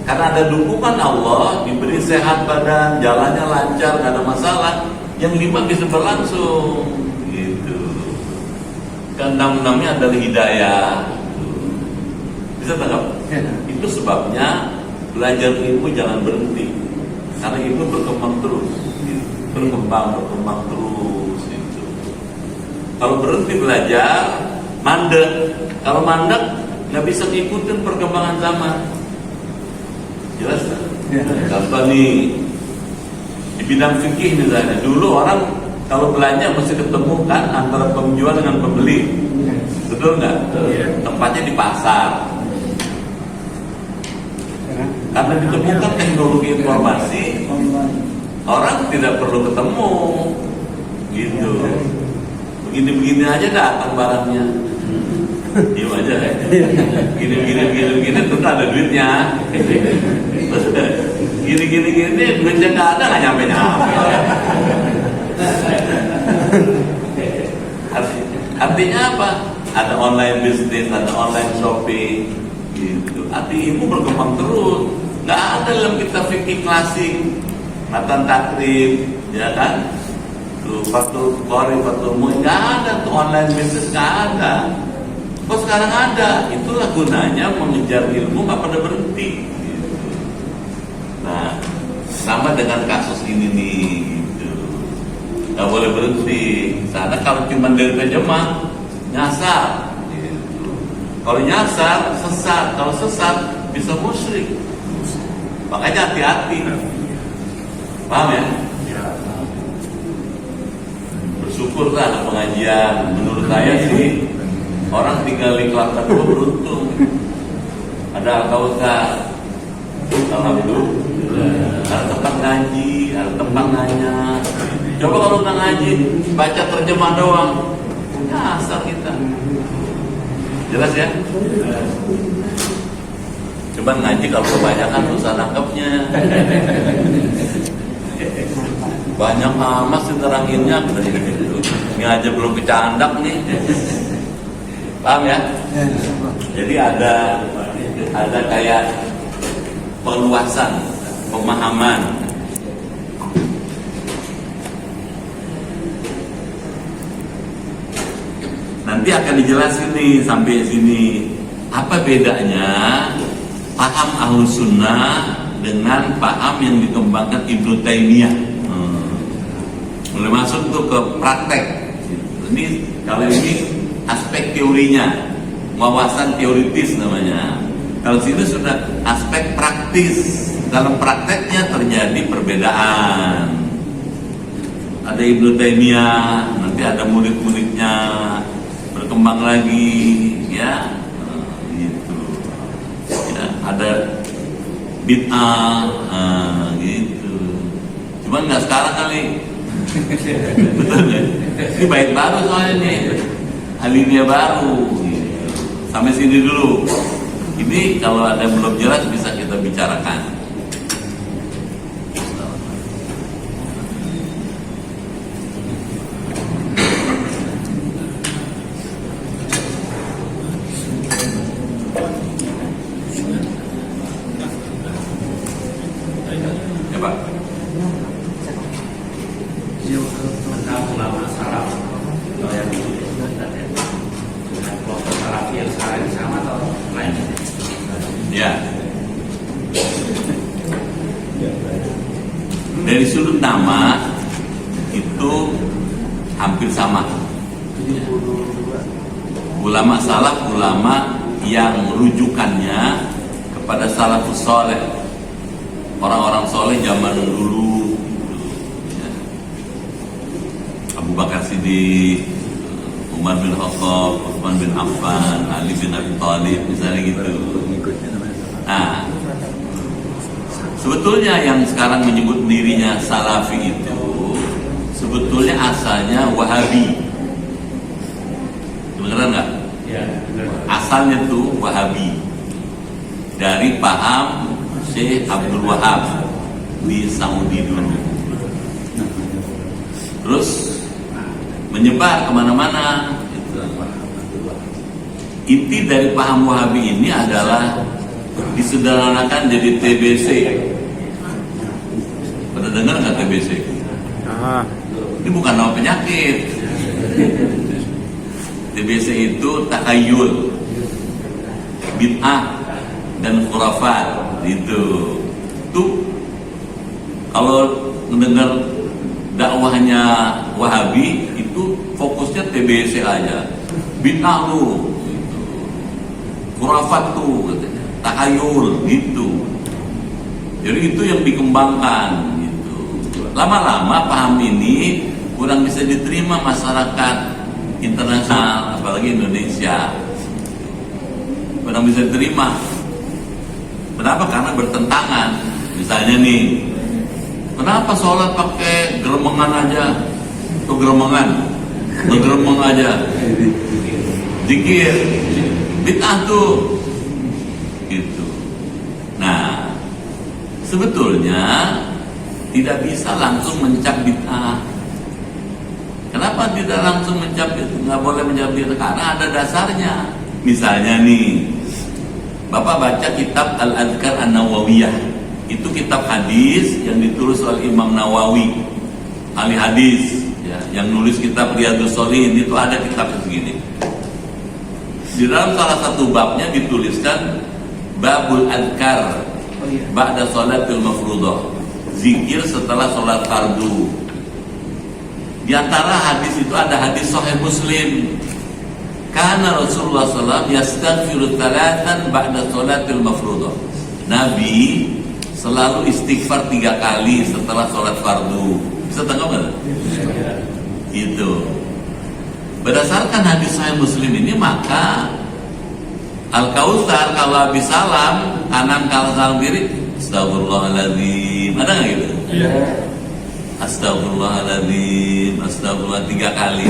Karena ada dukungan Allah, diberi sehat badan, jalannya lancar, nggak ada masalah. Yang 5 bisa berlangsung gitu. Ke-6-6-nya adalah hidayah. Bisa tangkap? Itu sebabnya belajar ilmu jangan berhenti. Karena ilmu berkembang terus, gitu. berkembang terus. Gitu. Kalau berhenti belajar, mandek. Kalau mandek, nggak bisa ngikutin perkembangan zaman. Jelas kan? Contoh nih, di bidang fikih misalnya, dulu orang kalau belanja mesti ketemu kan antara penjual dengan pembeli, betul nggak? Tempatnya di pasar. Karena ditemukan teknologi informasi, orang tidak perlu ketemu, gitu. Begini-begini aja datang barangnya. Diam aja ya. Gini tentu ada duitnya. Gini duitnya nggak ada, nggak nyampe. Artinya apa? Ada online bisnis, ada online shopping, gitu. Arti ilmu berkembang terus. Nggak ada dalam kita fikih klasik, matan takrib, ya kan? Tuh fatul qori, fatul mu'in, nggak ada tuh online bisnis, nggak ada. Kok sekarang ada? Itulah gunanya mengejar ilmu nggak pada berhenti. Gitu. Nah, sama dengan kasus ini nih, gitu. Nggak boleh berhenti. Karena kalau cuma dari terjemah, nyasar. Gitu. Kalau nyasar, sesat. Kalau sesat, bisa musyrik. Makanya hati-hati. Paham ya? Bersyukurlah ada pengajian. Menurut saya sih, orang tinggal di Kelapa Dua beruntung. Ada Al-Kautsar, alhamdulillah. Ada tempat ngaji, ada tempat nanya. Coba kalau nggak ngaji, baca terjemah doang, nyasar kita. Jelas ya? Coba ngaji kalau kebanyakan susah nangkepnya. Banyak amat sih teranginnya. Ini aja belum kecandak nih. Paham ya? Jadi ada kayak perluasan pemahaman. Nanti akan dijelasin nih sampai sini apa bedanya paham Ahlus Sunnah dengan paham yang dikembangkan Ibnu Taimiyah. Mulai masuk tuh ke praktek. Ini kalau ini aspek teorinya, wawasan teoritis namanya. Kalau sini sudah aspek praktis. Dalam prakteknya terjadi perbedaan. Ada Ibnu Taimiyah, nanti ada murid-muridnya berkembang lagi, ya, gitu. Ya, ada bid'ah, gitu. Cuman nggak sekarang kali. Betul ya? Ini bait baru soalnya nih. Alinea baru. Sampai sini dulu. Ini kalau ada yang belum jelas bisa kita bicarakan. Ya Pak. Tentang ulama salaf yang kelompok salafi yang sekarang ini sama atau lain? Ya. Dari sudut nama itu hampir sama. Ulama salaf, ulama yang rujukannya kepada salafus soleh, orang-orang soleh zaman dulu. Abu Bakar Siddiq, Umar bin Khattab, Utsman bin Affan, Ali bin Abi Thalib, misalnya gitu. Nah, sebetulnya yang sekarang menyebut dirinya Salafi itu sebetulnya asalnya Wahabi. Beneran nggak? Ya. asalnya tuh Wahabi, dari paham Syekh Abdul Wahab di Saudi dulu, terus menyebar kemana-mana. Inti dari paham Wahabi ini adalah disederhanakan jadi TBC. Pernah dengar nggak TBC? Ini bukan nama penyakit. TBC itu takhayul, bid'ah dan khurafat. Itu kalau mendengar dakwahnya Wahabi itu fokusnya TBC aja, bid'ah lu, gitu. Khurafat tuh katanya, takhayul gitu. Jadi itu yang dikembangkan gitu. Lama-lama paham ini kurang bisa diterima masyarakat internasional, apalagi Indonesia. Kurang bisa diterima. Kenapa? Karena bertentangan. Misalnya nih, kenapa sholat pakai geremengan aja? Tuh geremengan, ngegeremeng aja. Zikir, bid'ah tuh, gitu. Nah, sebetulnya tidak bisa langsung mencap bid'ah. Kenapa tidak langsung mencap? Nggak boleh mencap bid'ah karena ada dasarnya. Misalnya nih, Bapak baca kitab Al-Adhkar An-Nawawiyah. Itu kitab hadis yang ditulis oleh Imam Nawawi, ahli hadis ya, yang nulis kitab Riyadhus Shalihin. Itu ada kitab segini. Di dalam salah satu babnya dituliskan Babul Adhkar ba'da sholatil mafruḍah, zikir setelah sholat fardu. Di antara hadis itu ada hadis Sahih Muslim. Karena Rasulullah SAW yastaghfiru thalathan ba'da sholatil mafruḍah. Nabi selalu istighfar 3 kali setelah sholat fardu. Bisa tangkap nggak? Itu. Berdasarkan hadis Sahih Muslim ini, maka Al-Kautsar kalau habis salam kanan, kalau salam kiri astagfirullahaladzim. Ada nggak gitu? Astagfirullahaladzim, astagfirullah 3 kali.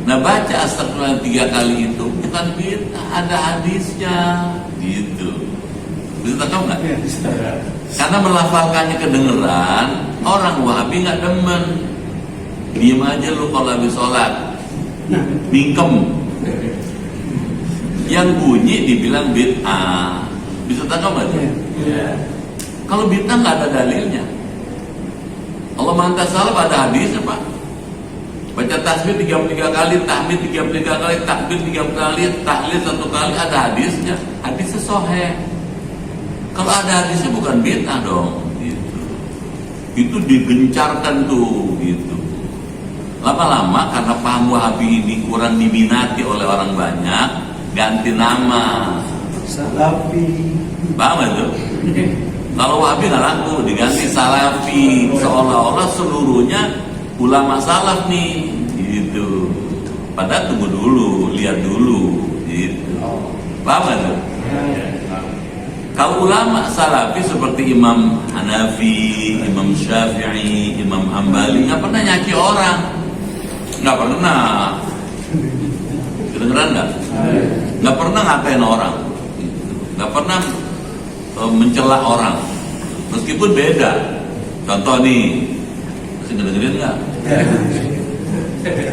Nah, baca astagfirullah 3 kali itu bukan bid'ah, ada hadisnya gitu. Bisa tahu nggak? Karena melafalkannya kedengeran, orang Wahabi nggak demen. Diem aja lu kalau habis sholat, mingkem. Yang bunyi dibilang bid'ah. Bisa tahu nggak? Kalau bid'ah nggak ada dalilnya. Allah mantap salam ada hadisnya, Pak. Baca tasbih 33 kali, tahmid 33 kali, takbir 3 kali, tahlil 1 kali, ada hadisnya. Hadisnya sahih. Kalau ada hadisnya bukan bid'ah dong, gitu. Itu digencarkan tuh, gitu. Lama-lama karena paham Wahabi ini kurang diminati oleh orang banyak, ganti nama Salafi. Paham itu? Kalau Wahabi nggak laku, diganti Salafi, seolah-olah seluruhnya ulama salaf nih, gitu. Padahal tunggu dulu, lihat dulu, gitu. Paham itu? Kalau ulama salafi seperti Imam Hanafi, Imam Syafi'i, Imam Hambali nggak pernah nyaci orang, nggak pernah. Kedengeran nggak? Nggak pernah ngatain orang, nggak pernah mencela orang, meskipun beda. Contoh nih, masih ngedengerin nggak?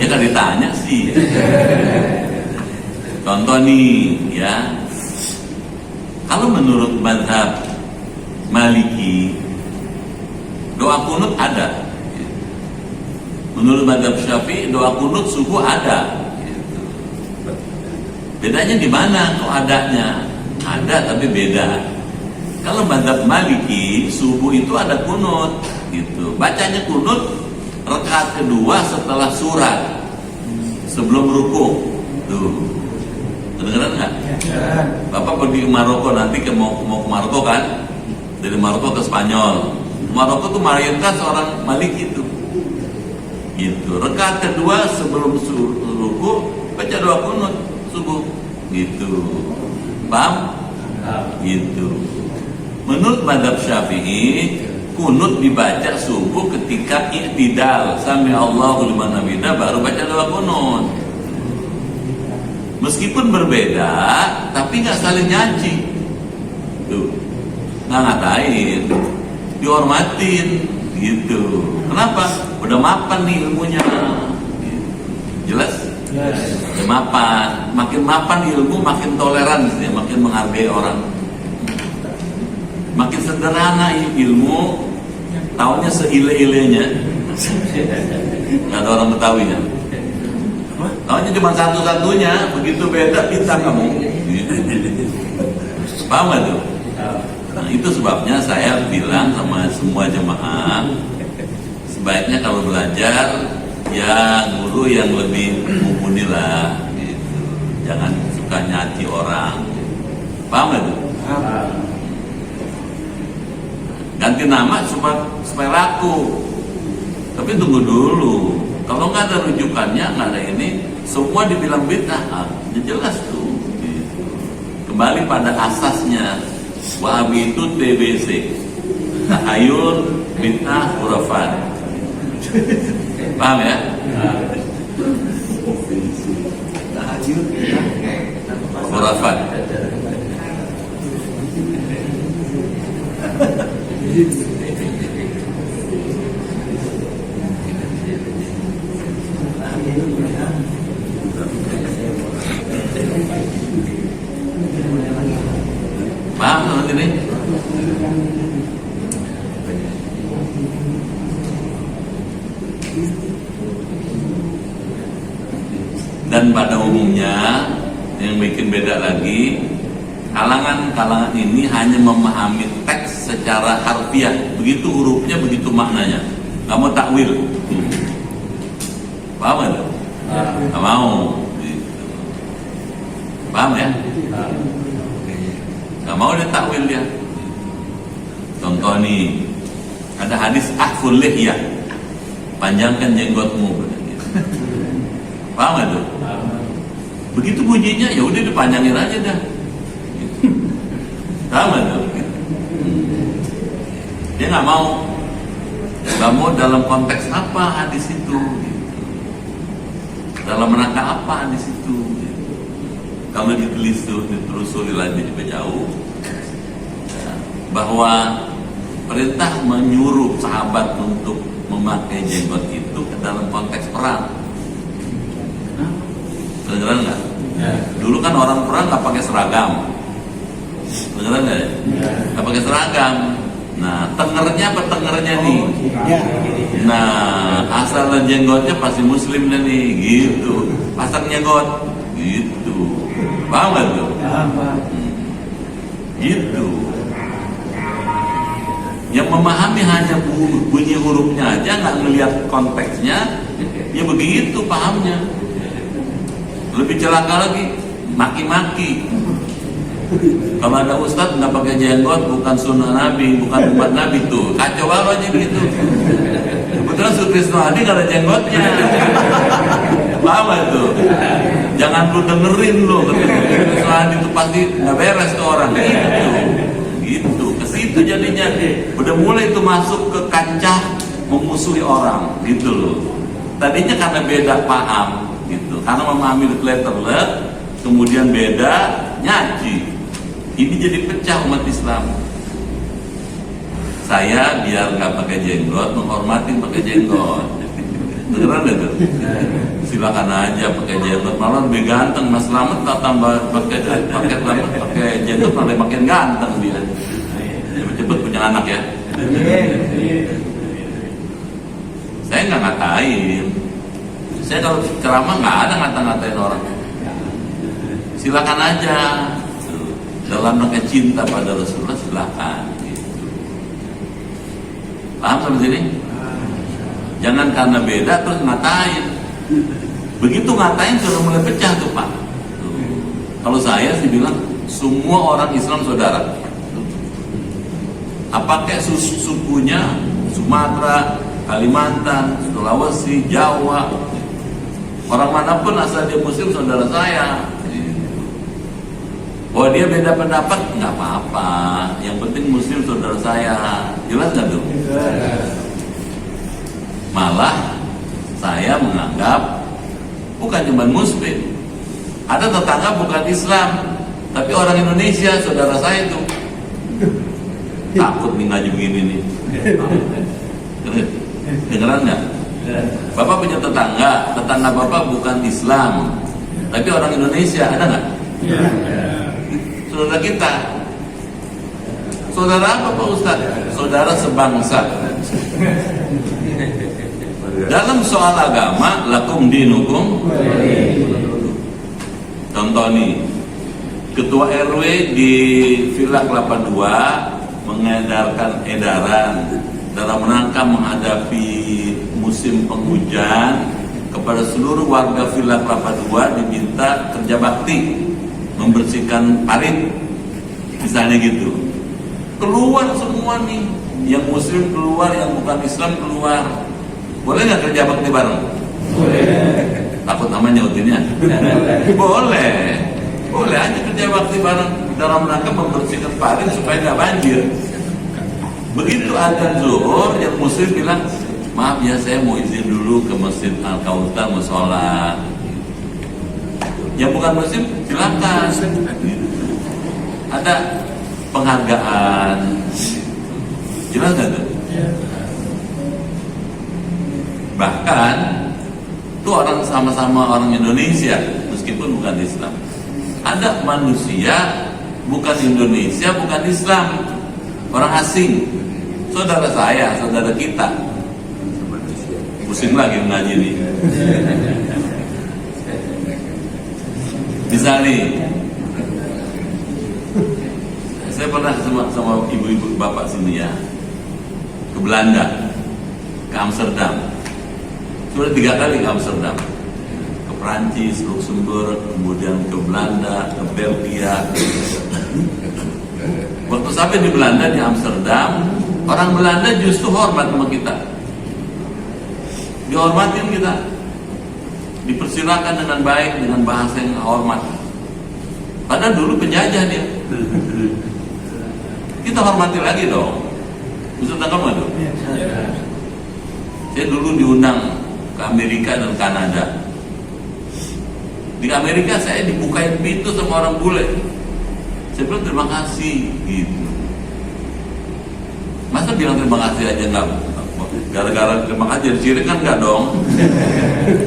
Ya kan ditanya sih. Contoh nih, ya. Kalau menurut mazhab Maliki, doa kunut ada. Menurut mazhab Syafi'i, doa kunut subuh ada. Bedanya di mana kok adanya? Ada tapi beda. Kalau mazhab Maliki, subuh itu ada kunut, gitu. Bacanya kunut rakaat kedua setelah surat, sebelum ruku. Tuh. Kedengeran nggak? Bapak pergi ke Maroko nanti mau ke Maroko kan? Dari Maroko ke Spanyol. Maroko tuh mayoritas orang Maliki itu. Gitu. Rakaat kedua sebelum ruku baca doa kunut subuh. Gitu. Paham? Gitu. Menurut mazhab Syafi'i, kunut dibaca subuh ketika i'tidal, sami Allahu liman hamidah, baru baca doa kunut. Meskipun berbeda, tapi nggak saling nyaci. Tuh, nggak ngatain, dihormatin, gitu. Kenapa? Udah mapan nih ilmunya. Jelas? Udah mapan. Makin mapan ilmu, makin toleran, makin menghargai orang. Makin sederhana ilmu, taunya seile-ilenya. Nggak ada orang Betawinya. Taunya cuma satu-satunya, begitu beda kita kamu. Paham gak tuh? Nah, itu sebabnya saya bilang sama semua jemaah, sebaiknya kalau belajar ya guru yang lebih mumpuni lah, gitu. Jangan suka nyaci orang. Paham gak tuh? Ganti nama supaya laku. Tapi tunggu dulu. Kalau nggak ada rujukannya, nggak ada ini, semua dibilang bid'ah, jelas tuh. Gitu. Kembali pada asasnya, Wahabi itu TBC, tahayul, bid'ah, khurafat. Paham ya? Khurafat. Paham teman ini? Dan pada umumnya yang bikin beda lagi, kalangan ini hanya memahami teks secara harfiah, begitu hurufnya, begitu maknanya. Nggak mau takwil. Paham nggak? Nggak mau. Paham ya? Nggak mau dia takwil dia. Contoh nih, ada hadis ahful lihyah, panjangkan jenggotmu. Paham nggak tuh? Begitu bunyinya, ya udah dipanjangin aja dah. Paham nggak tuh? Dia nggak mau dalam konteks apa hadis itu, dalam rangka apa hadis itu. Kalau ditelusuri lagi jauh, bahwa perintah menyuruh sahabat untuk memakai jenggot itu ke dalam konteks perang. Kedengeran nggak? Ya. Dulu kan orang perang nggak pakai seragam. Kedengeran nggak? Nggak pakai seragam. Nah, tengernya apa tengernya nih? Nah, asal jenggotnya pasti muslim nih, gitu. Pasang jenggot, gitu. Paham nggak tuh? Gitu. Yang memahami hanya bunyi hurufnya aja, nggak ngelihat konteksnya, ya begitu pahamnya. Lebih celaka lagi, maki-maki. Kalau ada ustadz nggak pakai jenggot, bukan sunnah Nabi, bukan umat Nabi, tuh kacau baru aja begitu. Kebetulan Sukrisno Adi nggak ada jenggotnya. Paham gak tuh? Jangan lu dengerin lu, Sukrisno Adi itu pasti nggak beres tuh orang. Gitu. Ke situ jadinya udah mulai itu masuk ke kancah memusuhi orang, gitu loh. Tadinya karena beda paham, gitu. Karena memahami letter, kemudian beda nyaci. Ini jadi pecah umat Islam. Saya biar nggak pakai jenggot, menghormati pakai jenggot. Beneran itu? Silakan aja pakai jenggot. Malah lebih ganteng. Mas Slamet tak tambah pakai jenggot malah makin ganteng dia. Cepet punya anak ya. Saya nggak ngatain. Saya kalau ceramah nggak ada ngata-ngatain orang. Silakan aja. Dalam rangka cinta pada Rasulullah, silakan. Gitu. Paham sampai sini? Jangan karena beda terus ngatain. Begitu ngatain sudah mulai pecah tuh Pak. Tuh. Kalau saya sih bilang semua orang Islam saudara. Apakah sukunya Sumatera, Kalimantan, Sulawesi, Jawa, orang manapun asal dia Muslim saudara saya. Oh dia beda pendapat, nggak apa-apa. Yang penting Muslim saudara saya. Jelas nggak tuh? Malah saya menganggap bukan cuma Muslim, ada tetangga bukan Islam, Tapi orang Indonesia, saudara saya tuh takut nih ngaji begini nih. Dengeran nggak? Bapak punya tetangga Bapak bukan Islam, tapi orang Indonesia, ada nggak? Saudara kita. Saudara apa Pak Ustaz? Saudara sebangsa. Dalam soal agama, lakum dinukum. Contoh nih, Ketua RW di Villa Kelapa 2 mengedarkan edaran dalam rangka menghadapi musim penghujan kepada seluruh warga Villa Kelapa 2 diminta kerja bakti membersihkan parit, misalnya gitu. Keluar semua nih, yang muslim keluar, yang bukan Islam keluar. Boleh nggak kerja bakti bareng? Boleh. Takut namanya nyautinnya? Boleh. Boleh aja kerja bakti bareng dalam rangka membersihkan parit supaya nggak banjir. Begitu adzan zuhur, yang muslim bilang, maaf ya saya mau izin dulu ke Masjid Al-Kautsar mau sholat. Yang bukan muslim silakan. Ada penghargaan. Jelas nggak tuh? Bahkan itu orang sama-sama orang Indonesia meskipun bukan Islam. Ada manusia bukan Indonesia, bukan Islam, orang asing, saudara saya, saudara kita. Pusing lagi ngaji nih. Misalnya, saya pernah sama ibu-ibu bapak sini ya, ke Belanda, ke Amsterdam. Sudah 3 kali ke Amsterdam, ke Prancis, Luxembourg, kemudian ke Belanda, ke Belgia. Waktu sampai di Belanda, di Amsterdam, orang Belanda justru hormat sama kita, dihormatin kita, dipersilakan dengan baik, dengan bahasa yang hormat. Padahal dulu penjajah dia. Kita hormati lagi dong. Bisa tangkap nggak tuh? Saya dulu diundang ke Amerika dan Kanada. Di Amerika saya dibukain pintu sama orang bule. Saya bilang terima kasih gitu. Masa bilang terima kasih aja nggak? Gara-gara terima kasih jadi sirik kan nggak dong?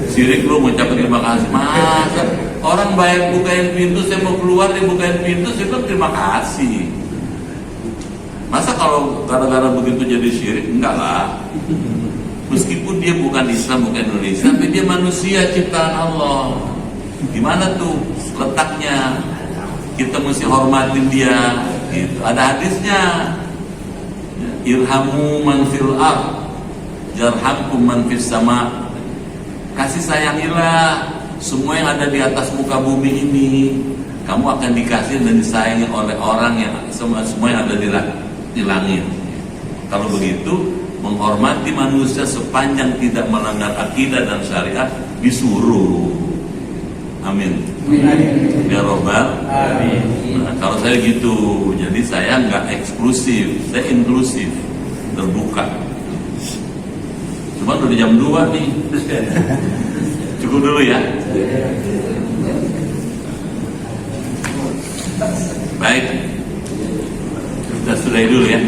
Sirik lu ngucapin terima kasih. Masa orang baik bukain pintu, saya mau keluar dia bukain pintu, saya bilang terima kasih. Masa kalau gara-gara begitu jadi syirik? Enggak lah. Meskipun dia bukan Islam, bukan Indonesia, tapi dia manusia ciptaan Allah. Gimana tuh letaknya? Kita mesti hormatin dia. Gitu. Ada hadisnya. Irhamu man fil ard, yarhamkum man fis sama. Kasih sayangilah semua yang ada di atas muka bumi ini. Kamu akan dikasih dan disayangi oleh orang yang semua yang ada di langit. Kalau begitu, menghormati manusia sepanjang tidak melanggar akidah dan syariat disuruh. Amin. Ya Robbal. Nah, kalau saya gitu, jadi saya nggak eksklusif, saya inklusif, terbuka. Cuma udah jam 2 nih. Cukup dulu ya. Baik, kita sudahi dulu ya.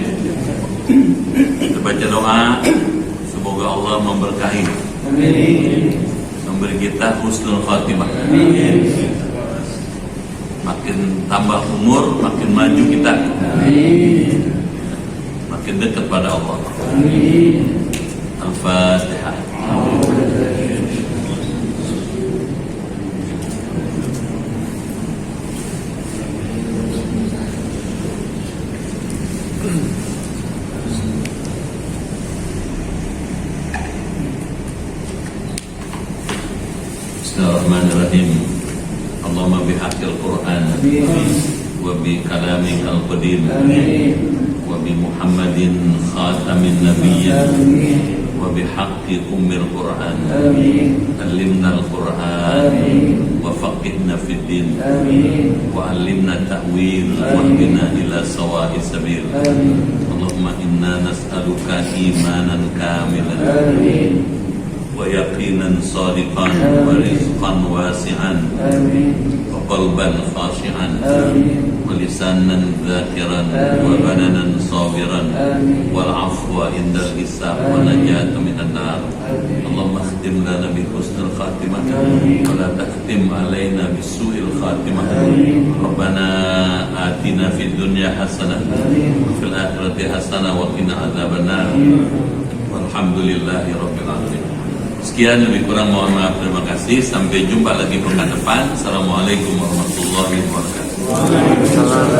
Kita baca doa, semoga Allah memberkahi, memberi kita husnul khatimah. Makin tambah umur, makin maju kita, makin dekat pada Allah. Al-Fatihah. Bismillahirrahmanirrahim. Allahumma bihaqqil Qur'an wa bi kalamikal qadim wa bi Muhammadin khatamin nabiyyin wa bi haqqi ummil Qur'an allimnal Qur'an wa faqihna fid din wa allimna ta'wil wa hdina ila sawa'is sabil. Allahumma inna nas'aluka imanan kamilan ويقينا صادقا ورزقا واسعا وقلبا خاشعا ولسانا ذاكرا وبدنا صابرا والعفو عند الحساب ونجاة من النار. اللهم اختم لنا بحسن الخاتمة ولا تختم علينا بسوء الخاتمة. ربنا آتنا في الدنيا حسنة وفي الآخرة حسنة وقنا عذاب النار. Walhamdulillahi rabbil alamin. Sekian, lebih kurang mohon maaf, terima kasih. Sampai jumpa lagi pekan depan. Assalamualaikum warahmatullahi wabarakatuh.